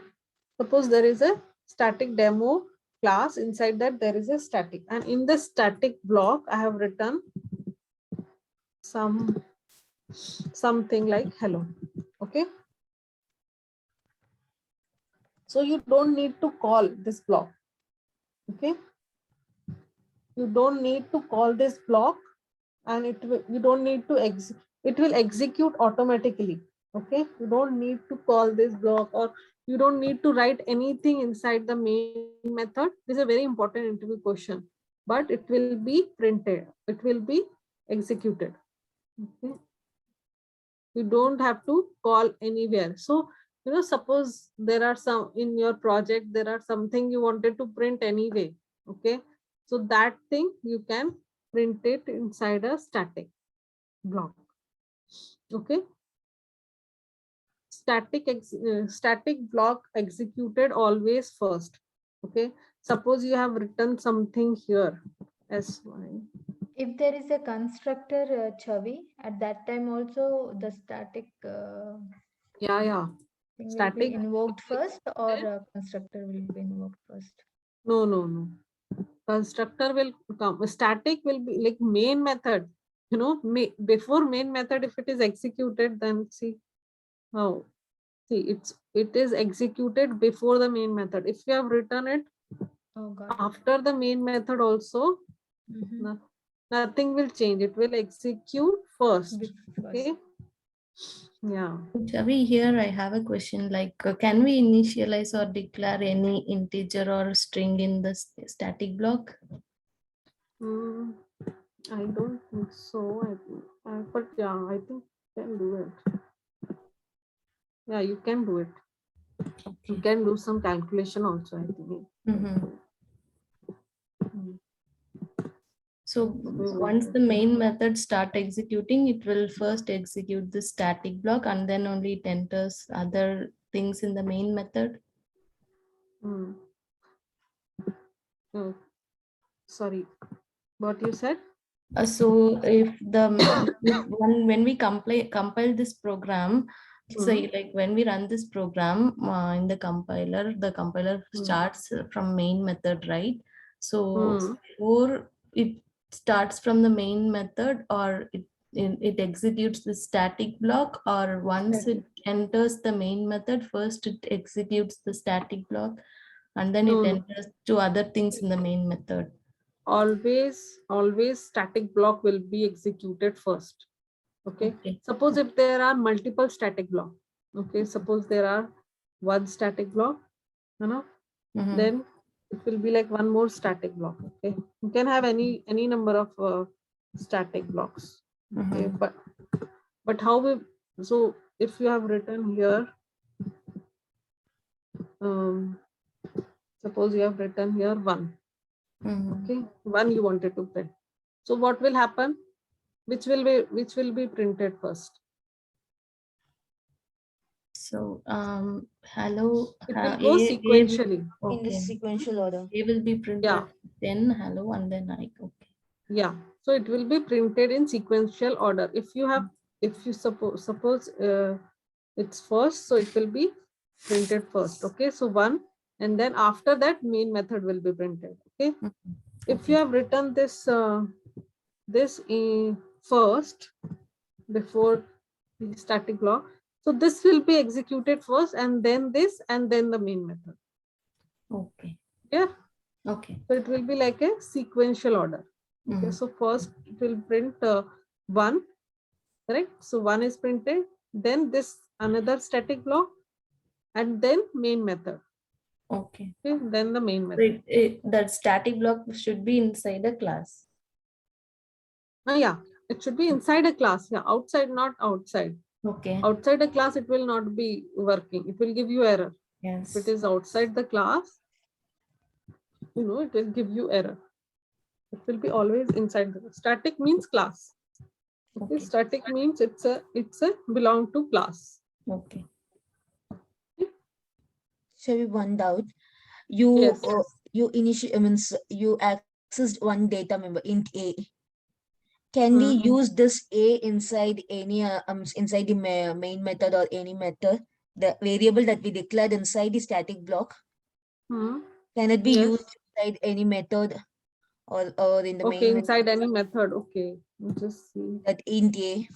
suppose there is a static demo class. Inside that there is a static, and in the static block I have written something like hello. Okay. So you don't need to call this block. Okay. You don't need to call this block, and you don't need to it will execute automatically. Okay. You don't need to call this block, or you don't need to write anything inside the main method. This is a very important interview question, but it will be printed. It will be executed. Okay. You don't have to call anywhere. So, suppose there are some in your project, there are something you wanted to print anyway. Okay. So that thing you can print it inside a static block. Okay. Static block executed always first. Okay. Suppose you have written something here. SY. If there is a constructor, Chavi, at that time also the static Yeah. thing will be Static. invoked first, or constructor will be invoked first. No. Constructor will come. Static will be like main method. Before main method, if it is executed, then see how. See, it is executed before the main method. If you have written it Oh, got it. after the main method also, Mhm. Nothing will change. It will execute first. First. Okay. Yeah. Chavi, here I have a question like, can we initialize or declare any integer or string in the static block? I don't think so. But yeah, I think you can do it. Yeah, you can do it. You Okay. can do some calculation also, I think. Mhm. Mm. So once the main method start executing, it will first execute the static block and then only it enters other things in the main method. Mm. Oh, sorry, what you said? So if when we compile this program, say like when we run this program in the compiler starts from main method, right? So before it starts from the main method, or it executes the static block, or once it enters the main method, first it executes the static block and then it No. enters to other things in the main method. Always static block will be executed first. Okay. Okay. Suppose if there are multiple static block. Okay. Suppose there are one static block, you know, Mhm. then it will be like one more static block. Okay. You can have any number of static blocks. Okay. Mhm. But how we, so if you have written here, suppose you have written here one. Mhm. Okay, one you wanted to print. So what will happen? Which will be printed first? So, hello. It will go sequentially. In the Okay. sequential order. A will be printed, Yeah. then hello, and then I. Okay. Yeah. So it will be printed in sequential order. If you suppose it's first, so it will be printed first. Okay. So one, and then after that main method will be printed. Okay. Mhm. If you have written this in first before the static block, so this will be executed first, and then this, and then the main method. Okay. Yeah. Okay. So it will be like a sequential order. Okay. So first it will print one, correct? So one is printed, then this another static block, and then main method. Okay. Okay. Then the main So method. that static block should be inside the class. Yeah, it should be inside a class. Yeah, outside, not outside. Okay. Outside a class, it will not be working. It will give you error. Yes. If it is outside the class, it will give you error. It will be always inside the static means class. Okay. Okay. Static means it's a belong to class. Okay. So we one doubt. You Yes. you you accessed one data member int A. Can we use this A inside any inside the main method or any method? The variable that we declared inside the static block, can it be Yes. used inside any method or in the Okay, main inside method? any method. Okay. Let's just see. That int A.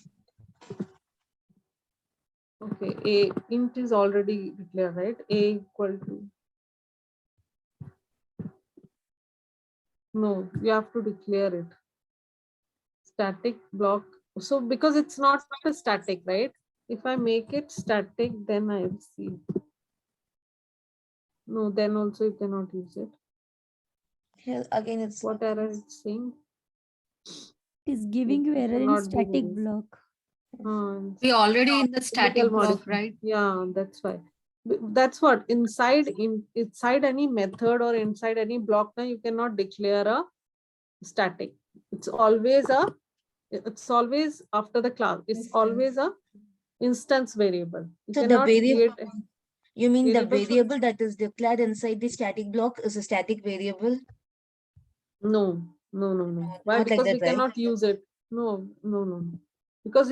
Okay, a int is already declared, right? A equal to. No, you have to declare it. Static block. So because it's not a static, right? If I make it static, then I will see. No, then also you cannot use it. Here again, it's What error it's saying? It is giving you It error in cannot be static very- block. We already in the static Typical block, modifier. right? Yeah, that's why. That's what inside any method or inside any block, now you cannot declare a static. It's always after the class. It's always a instance variable. You so the cannot variable. create. You mean the variable should- variable that is declared inside the static block is a static variable? No. Why? Not like Because that, we right? cannot use it. No. Because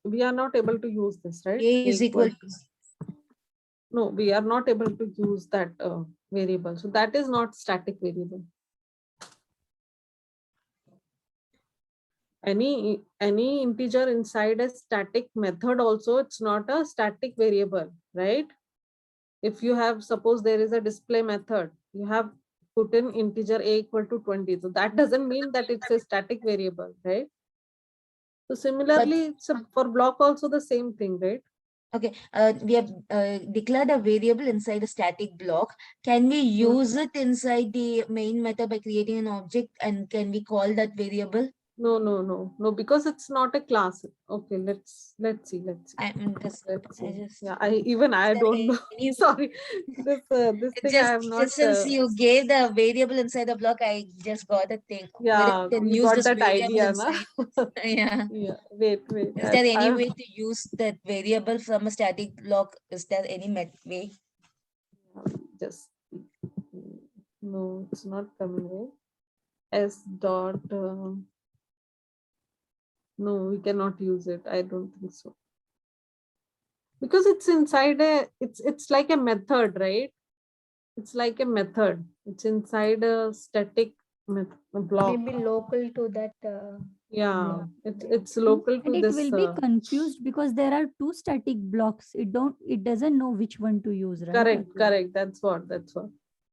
we are not able to use this, right? A is equal to. No, we are not able to use that variable. So that is not static variable. Any integer inside a static method also, it's not a static variable, right? If you have, suppose there is a display method, you have put in integer a equal to 20. So that doesn't mean that it's a static variable, right? So similarly, it's for block also the same thing, right? Okay, we have declared a variable inside a static block. Can we use it inside the main method by creating an object, and can we call that variable? No, because it's not a class. Okay, let's see. I'm just, Let's I see. just. Yeah, I Is there don't know. any Sorry, this thing I have not. Just since you gave the variable inside the block, I just got a thing. Whether Yeah, you can you use got this that variable idea, na? inside. Yeah. Yeah. Wait. Is there any way to use that variable from a static block? Is there any way? Just no, it's not coming in. S dot. No, we cannot use it. I don't think so. Because it's inside it's like a method, right? It's like a method. It's inside a static block. Maybe local to that. Yeah, block. it's local to And it this. will be confused because there are two static blocks. It doesn't know which one to use, right? Correct. That's what.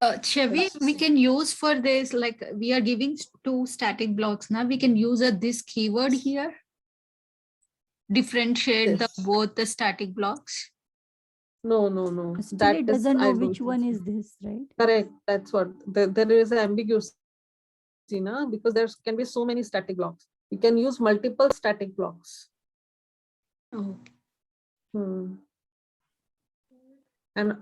Chavi, Yes. we can use for this, like we are giving two static blocks now. We can use this keyword here. Differentiate Yes. both the static blocks. No. Still, it doesn't know I don't which think one so. is this, right? Correct. That's what. There is ambiguity, na? Because there can be so many static blocks. You can use multiple static blocks. Oh. And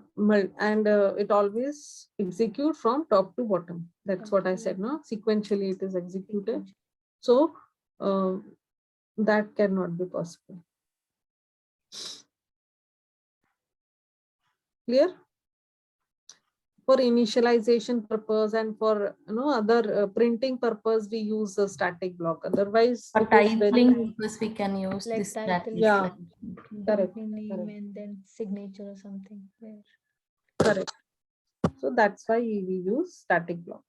it always execute from top to bottom. That's what I said, no? Sequentially it is executed. So that cannot be possible. Clear? For initialization purpose and for other printing purpose, we use a static block. Otherwise, For it is very titling purpose, we can use Like this title, static. Yeah. Correct. company name, correct. and then signature or something. Where Correct. So that's why we use static block.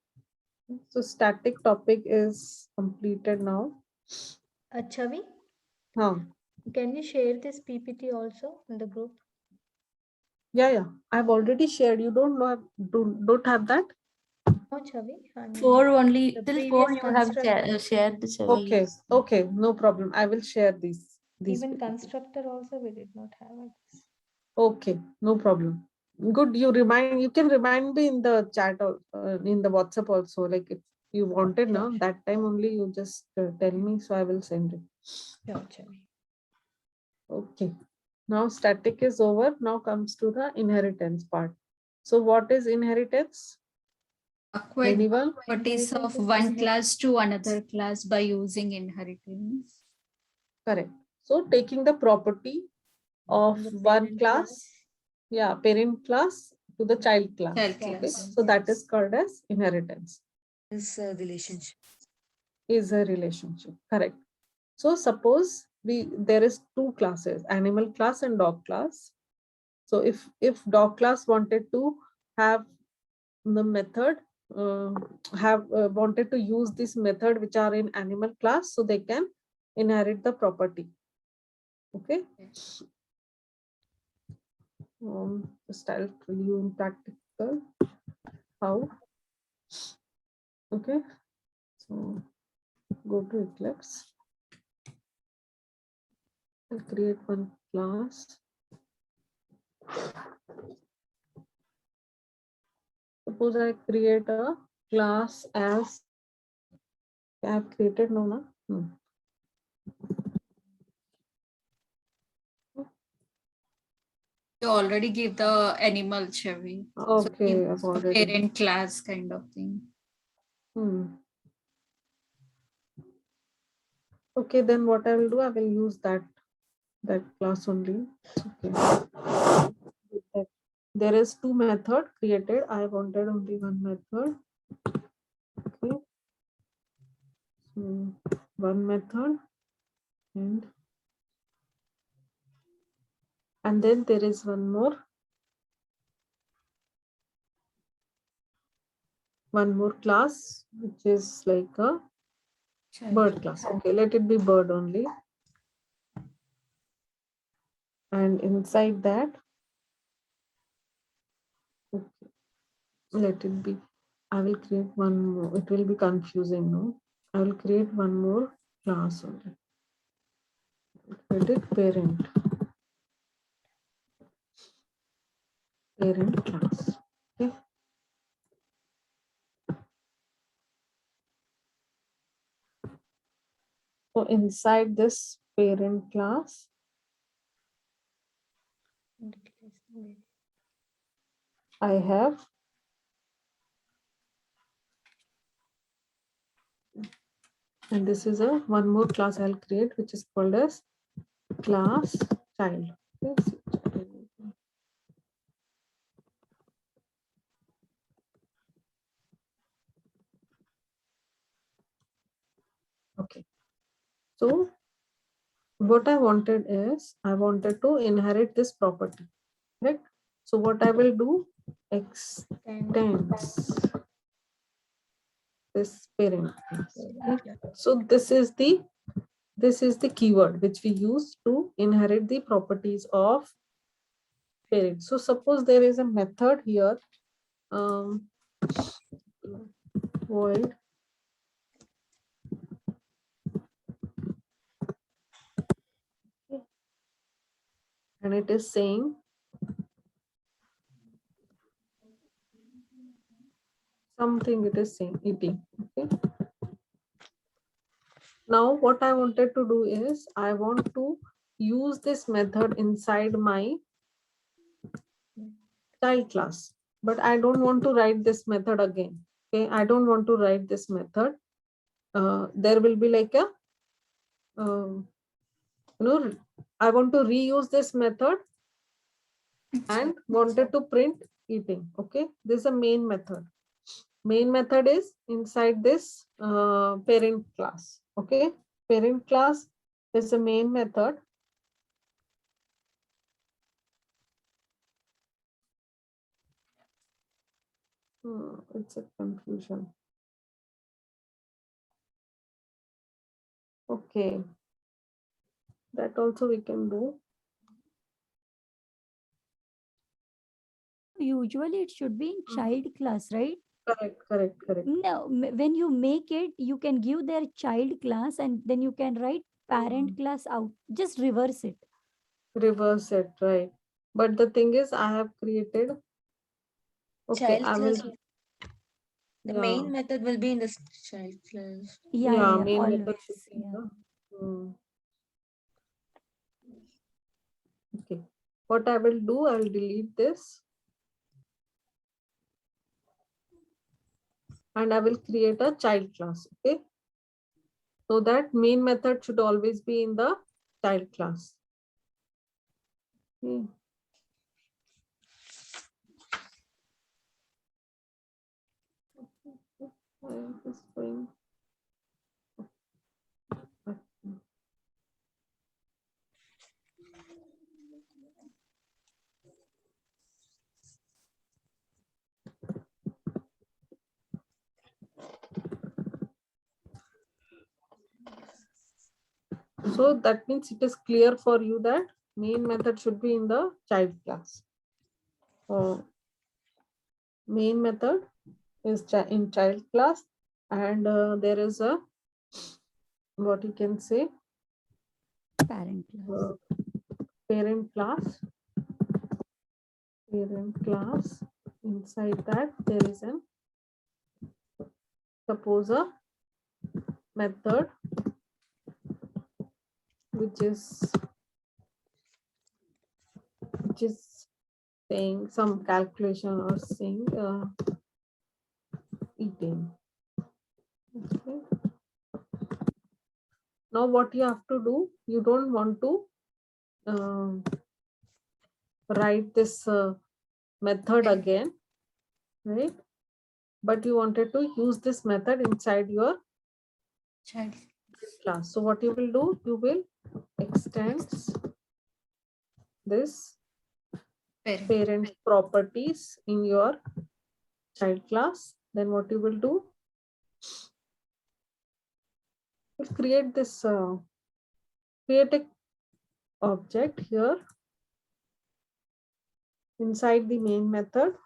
So static topic is completed now. Chavi, Huh. can you share this PPT also in the group? Yeah. I've already shared. You don't know, don't have that? No, Chavi. I mean, 4 only, the till 4 previous you have constructor. shared the Chavi. Okay, no problem. I will share these. Even PPT. constructor also we did not have it. Okay, no problem. Good. You can remind me in the chat or in the WhatsApp also. Like if you wanted Sure, now, that time only you just tell me, so I will send it. Sure, Chavi. Okay. Now static is over. Now comes to the inheritance part. So what is inheritance? Acquire Anyone? properties of Inheritance is one inherit- class to another class by using inheritance. Correct. So taking the property of the one parent class, yeah, parent class to the child class. Child Okay. class. So that is called as inheritance. This relationship. Is a relationship. Correct. So suppose there is two classes, animal class and dog class. So if dog class wanted to have the method, wanted to use this method which are in animal class, so they can inherit the property. Okay. Just I'll tell you in practical how. Okay. So go to Eclipse. I'll create one class. Suppose I create a class as I have created now. You already give the animal, Chavi. Okay, So I've already. parent class kind of thing. Okay, then what I will do, I will use that class only. Okay. There is two method created. I wanted only one method. Okay. So one method and then there is one more class which is like a bird class. Okay, let it be bird only. And inside that, okay, let it be I will create one more. It will be confusing, no? I will create one more class only. Edit parent. Parent class. Okay. So inside this parent class, I have and this is a one more class I'll create, which is called as class child. Okay. Okay. So what I wanted is I wanted to inherit this property, correct? So what I will do, extends this parent class. Okay? So this is the keyword which we use to inherit the properties of parent. So suppose there is a method here, void and it is saying something, it is saying eating. Okay. Now what I wanted to do is I want to use this method inside my child class, but I don't want to write this method again. Okay, I don't want to write this method. There will be like a I want to reuse this method and wanted to print eating. Okay, this is a main method. Main method is inside this parent class. Okay, parent class is a main method. It's a confusion. Okay, that also we can do. Usually it should be in child class, right? Correct. No, when you make it, you can give their child class and then you can write parent class out. Just reverse it. Reverse it, right? But the thing is, I have created. Okay, Child I will. class, the Yeah. main method will be in the child class. Yeah, Yeah, main method always. should be Yeah. the. Okay, what I will do, I will delete this. And I will create a child class, okay? So that main method should always be in the child class. Okay. Why is this going? So that means it is clear for you that main method should be in the child class. Main method is in child class, and there is a what you can say Parent class. parent class. Parent class. Inside that there is an suppose a method which is saying some calculation or saying eating. Okay. Now what you have to do, you don't want to write this method again, right? But you wanted to use this method inside your Child. class. So what you will do, you will extend this parent properties in your child class. Then what you will do, you'll create this create a object here inside the main method.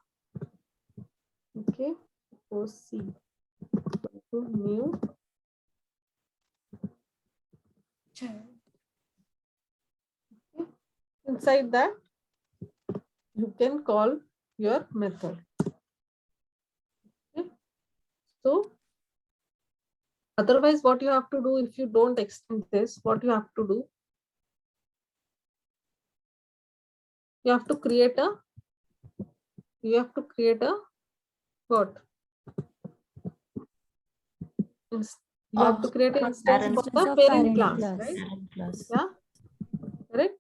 Okay, OC to new Child. inside that you can call your method. Okay. So otherwise what you have to do if you don't extend this, what you have to do, you have to create a what? You have to create an instance Parent for Instance the of parent parent class, class. right? parent class. Yeah, correct.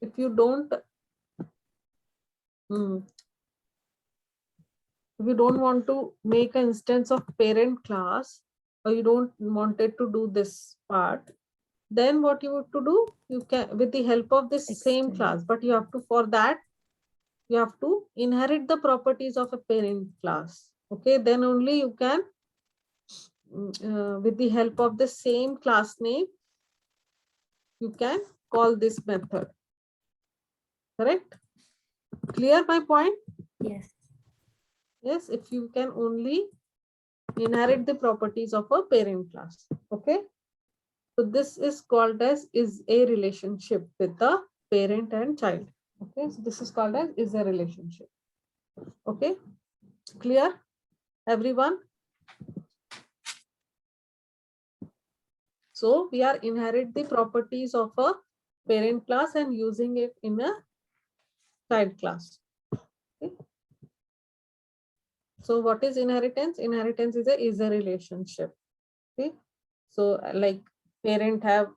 If you don't, if you don't want to make an instance of parent class, or you don't wanted to do this part, then what you have to do, you can with the help of this same Extend. class, but you have to, for that, you have to inherit the properties of a parent class. Okay, then only you can, with the help of the same class name, you can call this method. Correct? Clear my point? Yes. Yes, if you can only inherit the properties of a parent class. Okay. So this is called as is a relationship with the parent and child. Okay. So this is called as is a relationship. Okay. Clear? Everyone? So we are inherit the properties of a parent class and using it in a child class. Okay. So what is inheritance? Inheritance is a relationship. Okay. So like parent have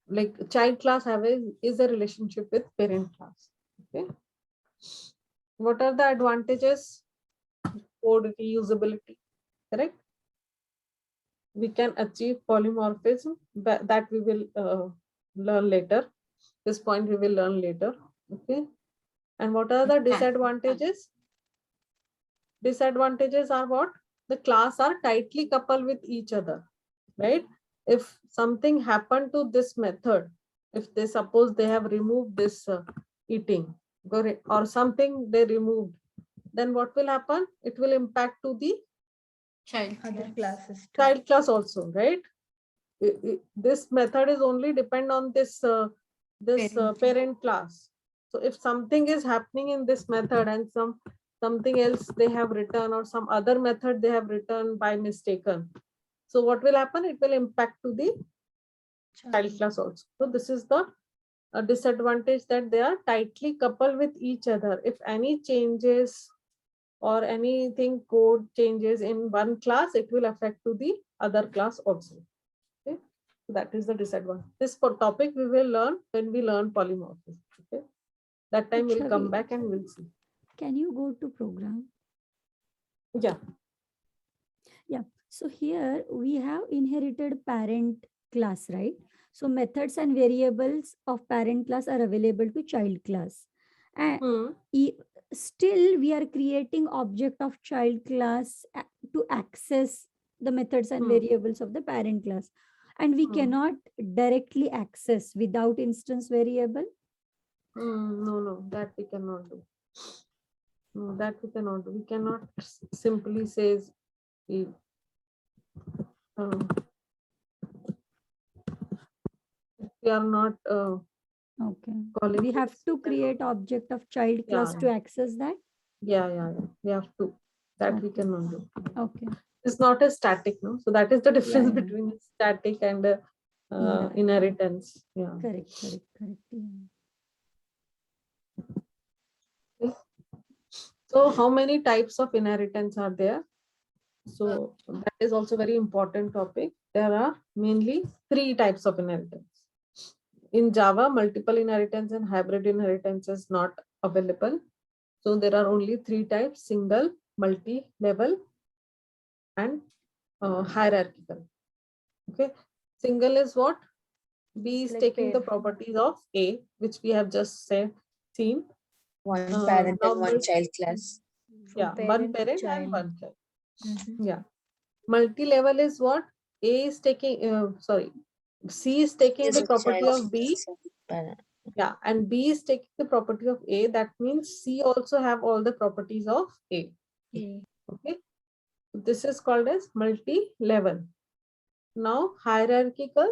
like child class have is a relationship with parent class. Okay. What are the advantages? Code reusability. Correct. We can achieve polymorphism, but that we will learn later. This point we will learn later. Okay. And what are the disadvantages? Disadvantages are what? The class are tightly coupled with each other, right? If something happened to this method, if they suppose they have removed this eating or something they removed, then what will happen? It will impact to the Child. Other classes too. child class also, right? This method is only depend on this parent class. So if something is happening in this method and something else they have written or some other method they have written by mistaken, so what will happen? It will impact to the child class also. So this is the disadvantage, that they are tightly coupled with each other. If any changes or anything code changes in one class, it will affect to the other class also. Okay, so that is the disadvantage. This topic we will learn when we learn polymorphism. Okay, that time we'll come Chavi, back and we'll see. Can you go to program? Yeah. Yeah. So here we have inherited parent class, right? So methods and variables of parent class are available to child class. And still we are creating object of child class to access the methods and variables of the parent class. And we cannot directly access without instance variable. No, that we cannot do. No, that we cannot do. We cannot simply say we are not Okay. calling. We have to create object of child class to access that. Yeah. We have to. That we cannot do. Okay. It's not a static, no. So that is the difference Yeah. between a static and a, inheritance. Yeah. Correct. Yeah. So how many types of inheritance are there? So that is also very important topic. There are mainly 3 types of inheritance. In Java, multiple inheritance and hybrid inheritance is not available. So there are only 3 types: single, multi-level, and hierarchical. Okay. Single is what? B is Like taking the pair. properties of A, which we have just seen. One parent and one now child class. From yeah, one parent to parent child. and one child. Mhm. Yeah. Multi-level is what? A is taking, sorry, C is taking Is the a property child of B. parent. Yeah, and B is taking the property of A. That means C also have all the properties of A. A. Okay. This is called as multi-level. Now hierarchical.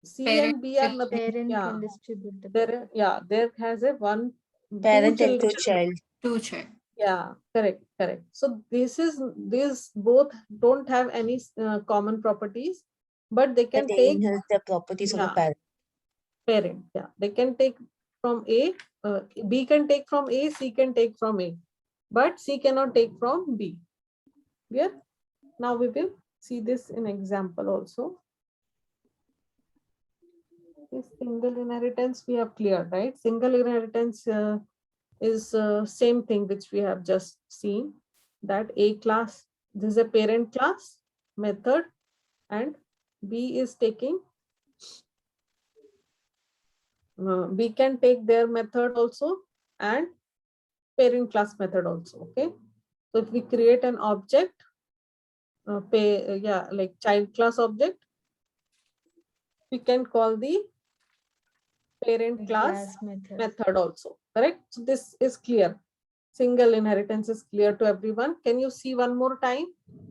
C Parent and B are and nothing. Parent Yeah. can distribute the There, yeah, there has a one, Parent two and two children. child. 2 child. Yeah, correct. So these both don't have any common properties, but they But can they take inherit the properties of the yeah, parent. parent. Yeah, they can take from A. B can take from A. C can take from A, but C cannot take from B. Yeah. Now we will see this in example also. This single inheritance we have cleared, right? Single inheritance is same thing which we have just seen, that A class, this is a parent class method, and B is taking, B can take their method also and parent class method also. Okay, so if we create an object, like child class object, we can call the parent class method also, correct? So this is clear. Single inheritance is clear to everyone. Can you see one more time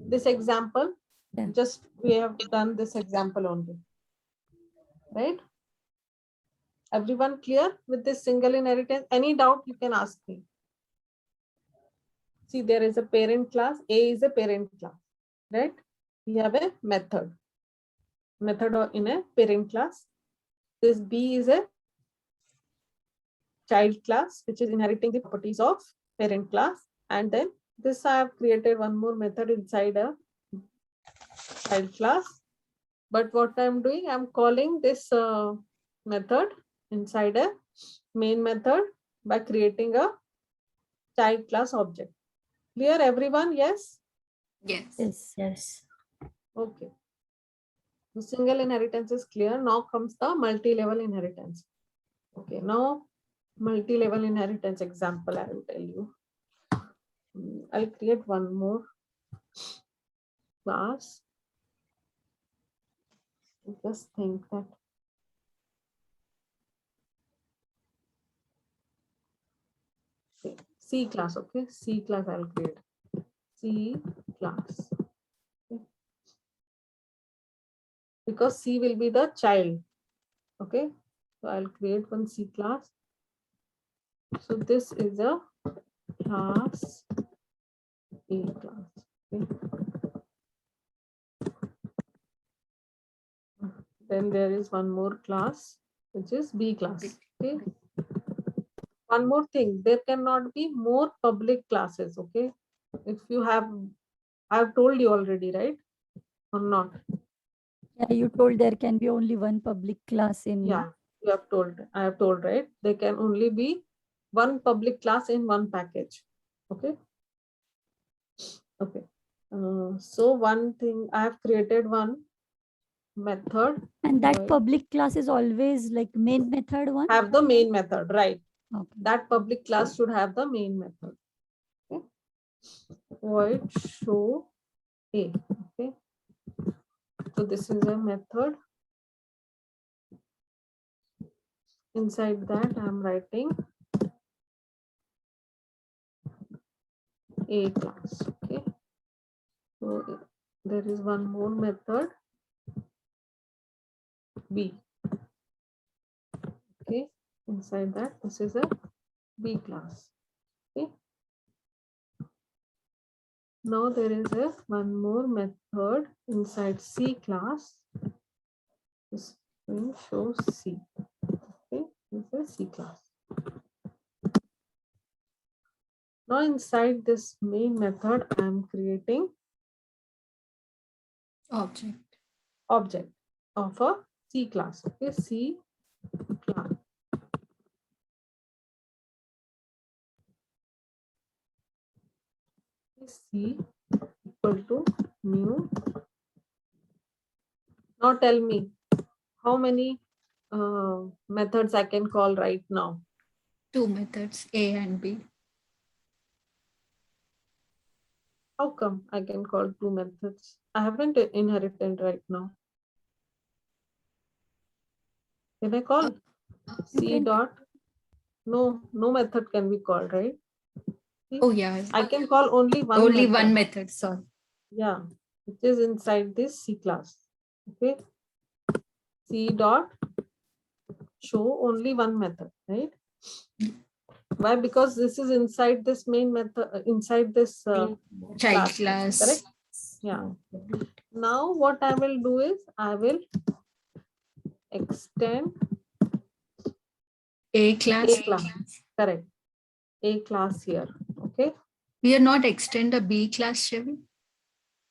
this example? Yeah. Just we have done this example only, right? Everyone clear with this single inheritance? Any doubt you can ask me. See, there is a parent class. A is a parent class, right? We have a method in a parent class. This B is a child class, which is inheriting the properties of parent class. And then this I have created one more method inside a child class. But what I'm doing, I'm calling this method inside a main method by creating a child class object. Clear everyone? Yes? Yes. Yes. Yes. Okay. The single inheritance is clear. Now comes the multi-level inheritance. Okay, now multi-level inheritance example I will tell you. I'll create one more class. Just think that. Okay. C class, okay? C class I'll create. C class. Okay. Because C will be the child. Okay. So I'll create one C class. So this is a class A class. Okay. Then there is one more class, which is B class. Okay. One more thing, there cannot be more public classes. Okay. If you have, I've told you already, right? Or not? Yeah, you told there can be only one public class in. Yeah, you have told. I have told, right? There can only be one public class in one package. Okay. Okay. So one thing, I have created one method. And that void- public class is always like main method one. have the main method, right? Okay. That public class should have the main method. Okay. Void show A. Okay. So this is a method. Inside that, I'm writing A class. Okay. So there is one more method, B. Okay. Inside that, this is a B class. Okay. Now there is a one more method inside C class. This will show C. Okay. This is C class. Now inside this main method, I am creating Object. object of a C class. Okay, C class. C equal to new. Now tell me how many methods I can call right now. 2 methods, A and B. How come I can call 2 methods? I haven't inherited right now. Can I call C can- dot? No method can be called, right? See, Oh, yeah. I can call only one Only method. one method. Sorry. Yeah, which is inside this C class. Okay. C dot show only one method, right? Why? Because this is inside this main method, inside this Child class, class. correct? Yeah. Now what I will do is I will extend A class. A class. Correct. A class here. Okay. We are not extend a B class, Chevi.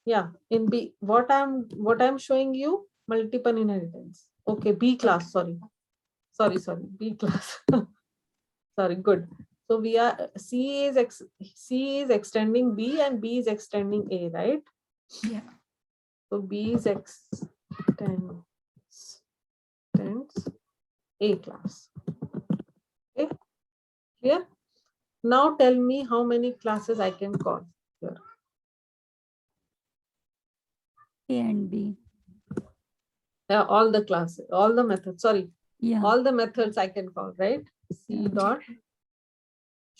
Yeah. In B, what I'm showing you, multiple inheritance. Okay. B class. Sorry. B class. Sorry. Good. So we are C is extending B and B is extending A, right? Yeah. So B is extends A class. Okay. Clear? Now tell me how many classes I can call here. A and B. All the classes, all the methods. Sorry, Yeah. all the methods I can call, right? C Yeah. dot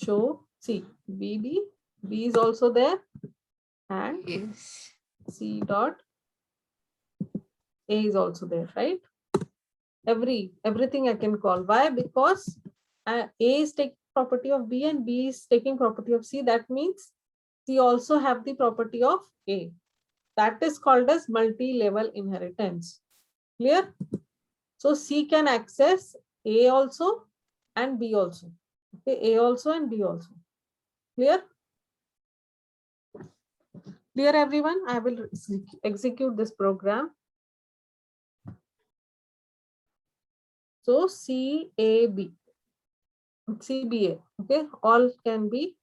show C B is also there, and Yes. C dot A is also there, right? Everything I can call. Why? Because A is taking property of B and B is taking property of C. That means C also have the property of A. That is called as multi-level inheritance. Clear? So C can access A also and B also. Okay, A also and B also. Clear? Clear, everyone? I will execute this program. So CAB, CBA, okay, all can be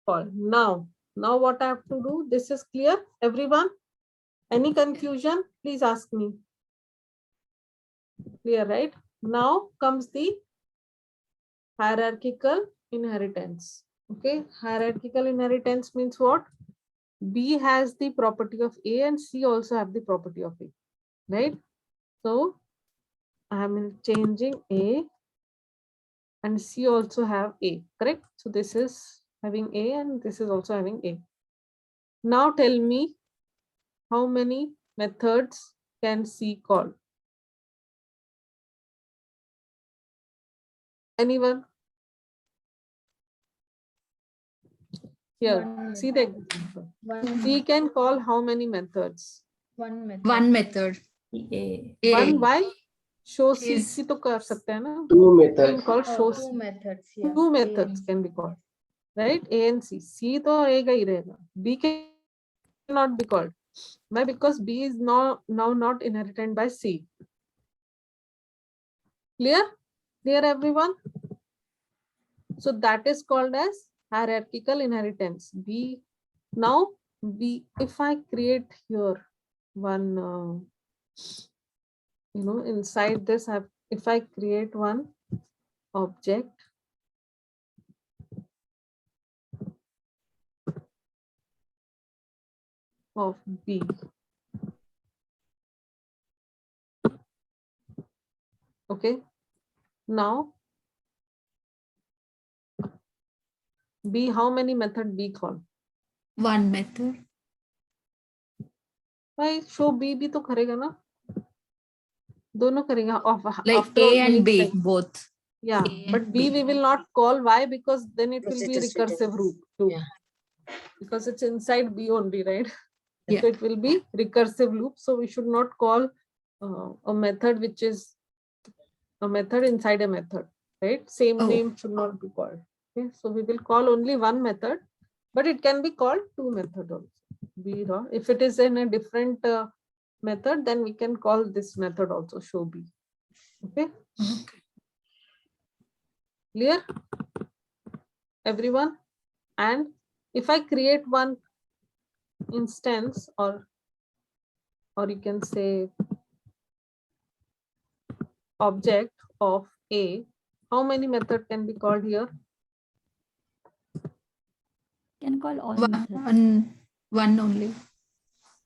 called. Now what I have to do, this is clear, everyone? Any confusion, please ask me. Clear, right? Now comes the hierarchical inheritance. Okay, hierarchical inheritance means what? B has the property of A and C also have the property of A, right? So I am changing A and C also have A, correct? So this is having A and this is also having A. Now tell me how many methods can C call? Anyone? Here, One see the method. example. One C can call how many methods? method. One method. A. One. A. Why? Show C Is- तो कर सकते हैं ना? Two Can methods. call show Oh, C. two methods. Yeah. Two A methods and can C. be called, right? A and C. C तो A का ही रहेगा. B cannot be called. Why? Because B is now not inherited by C. Clear? Clear, everyone? So that is called as hierarchical inheritance. B. Now B. If I create here one, inside this, if I create one object of B. Okay. Now B, how many method B call? one method. Why show B भी तो करेगा ना? दोनों करेगा. Like After A all, and B, like, both. yeah, A but and B B. we will not call. Why? Because then it will Because be it is written. recursive loop. Yeah. Because it's inside B only, right? Yeah. So it will be recursive loop. So we should not call a method which is a method inside a method, right? Same Oh. name should not be called. Okay, so we will call only one method, but it can be called two method also. B raw. If it is in a different method, then we can call this method also show B. Okay. Clear, everyone? And if I create one instance or you can say object of A, how many method can be called here? Can call all methods. One only.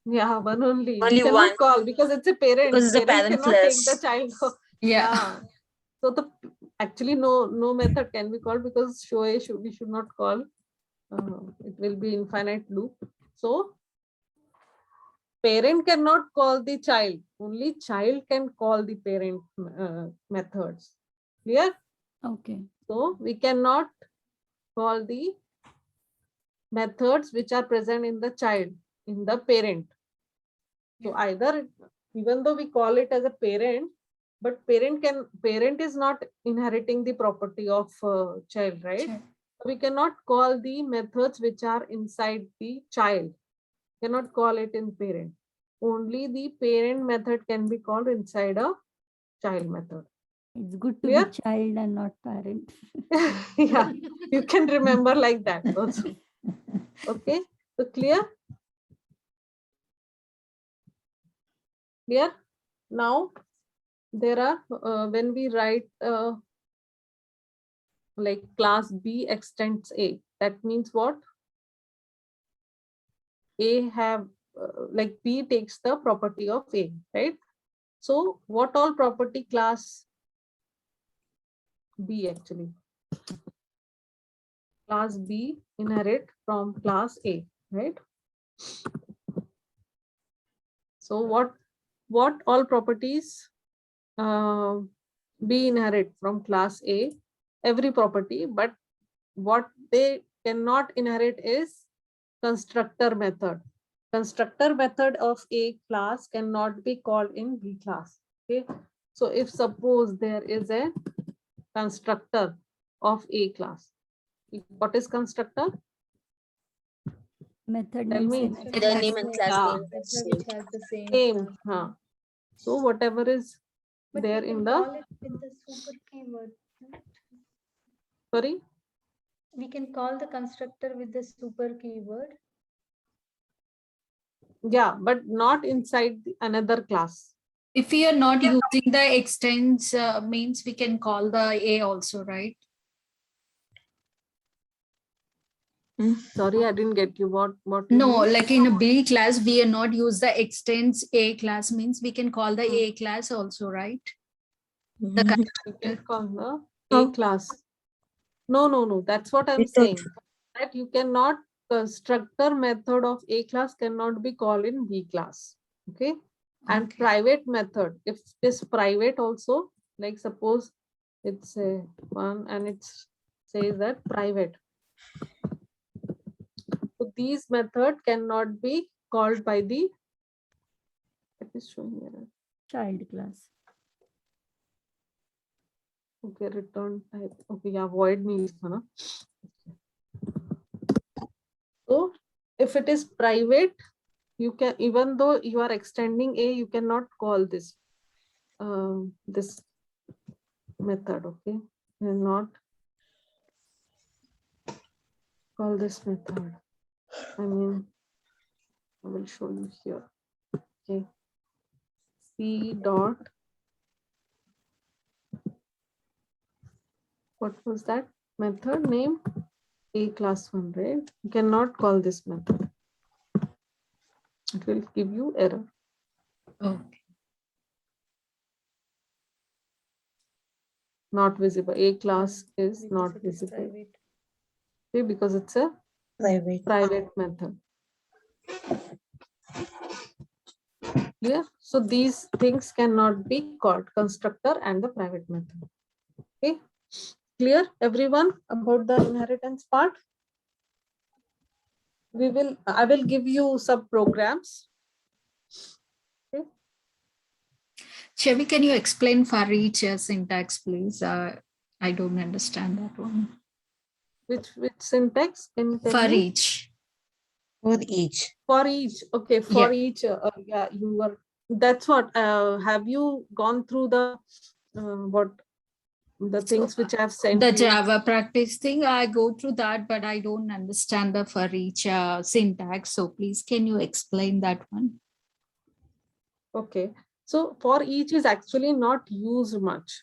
Yeah, one only. Only We cannot one. call because it's a parent. Because it's a parent cannot take the plus. child Yeah. So the actually no method can be called because show a we should not call. It will be infinite loop. So parent cannot call the child. Only child can call the parent methods. Clear? Okay. So we cannot call the methods which are present in the child, in the parent. So either, even though we call it as a parent, but parent is not inheriting the property of child, right? Sure. We cannot call the methods which are inside the child. Cannot call it in parent. Only the parent method can be called inside a child method. It's good to Clear? be child and not parent. Yeah, you can remember like that also. Okay, so clear? Clear? Now, there are, when we write like class B extends A, that means what? A have, like B takes the property of A, right? So what all property class B actually? Class B inherit from class A, right? So what all properties B inherit from class A? Every property, but what they cannot inherit is constructor method. Constructor method of A class cannot be called in B class. Okay. So if suppose there is a constructor of A class, what is constructor? Method Tell name me. same. The name and class Yeah. name. Method which has the same. Same. class Huh. name. So whatever is But there we in can the, call it with the super keyword. sorry, We can call the constructor with the super keyword. yeah, but not inside another class. If we are not using the extends, means we can call the A also, right? Sorry, I didn't get you. What you No, mean? like in a B class, we are not use the extends A class, means we can call the A class also, right? The You constructor. can call the A class. No. That's what I'm Without- saying. That you cannot, constructor method of A class cannot be called in B class. Okay. And Okay. private method, if it is private also, like suppose it's a one and it says that private. So these method cannot be called by the, it is showing here. Child class. Okay, return type. Okay, yeah, void means, huh? So if it is private, you can, even though you are extending A, you cannot call this this method. Okay, you cannot call this method. I mean, I will show you here. Okay, C dot. What was that method name? A class one, right? You cannot call this method. It will give you error. Okay. Not visible. A class is Because not it is visible. private. Okay, because it's a Private. private method. Clear? So these things cannot be called constructor and the private method. Okay. Clear everyone about the inheritance part? I will give you some programs. Chevi, can you explain for each syntax, please? I don't understand that one. Which syntax? Can you tell For me? each. For each. For each. Okay, for each. Yeah, you were. That's what. Have you gone through the what the things which I've sent The you? Java practice thing, I go through that, but I don't understand the for each syntax. So please, can you explain that one? Okay. So for each is actually not used much.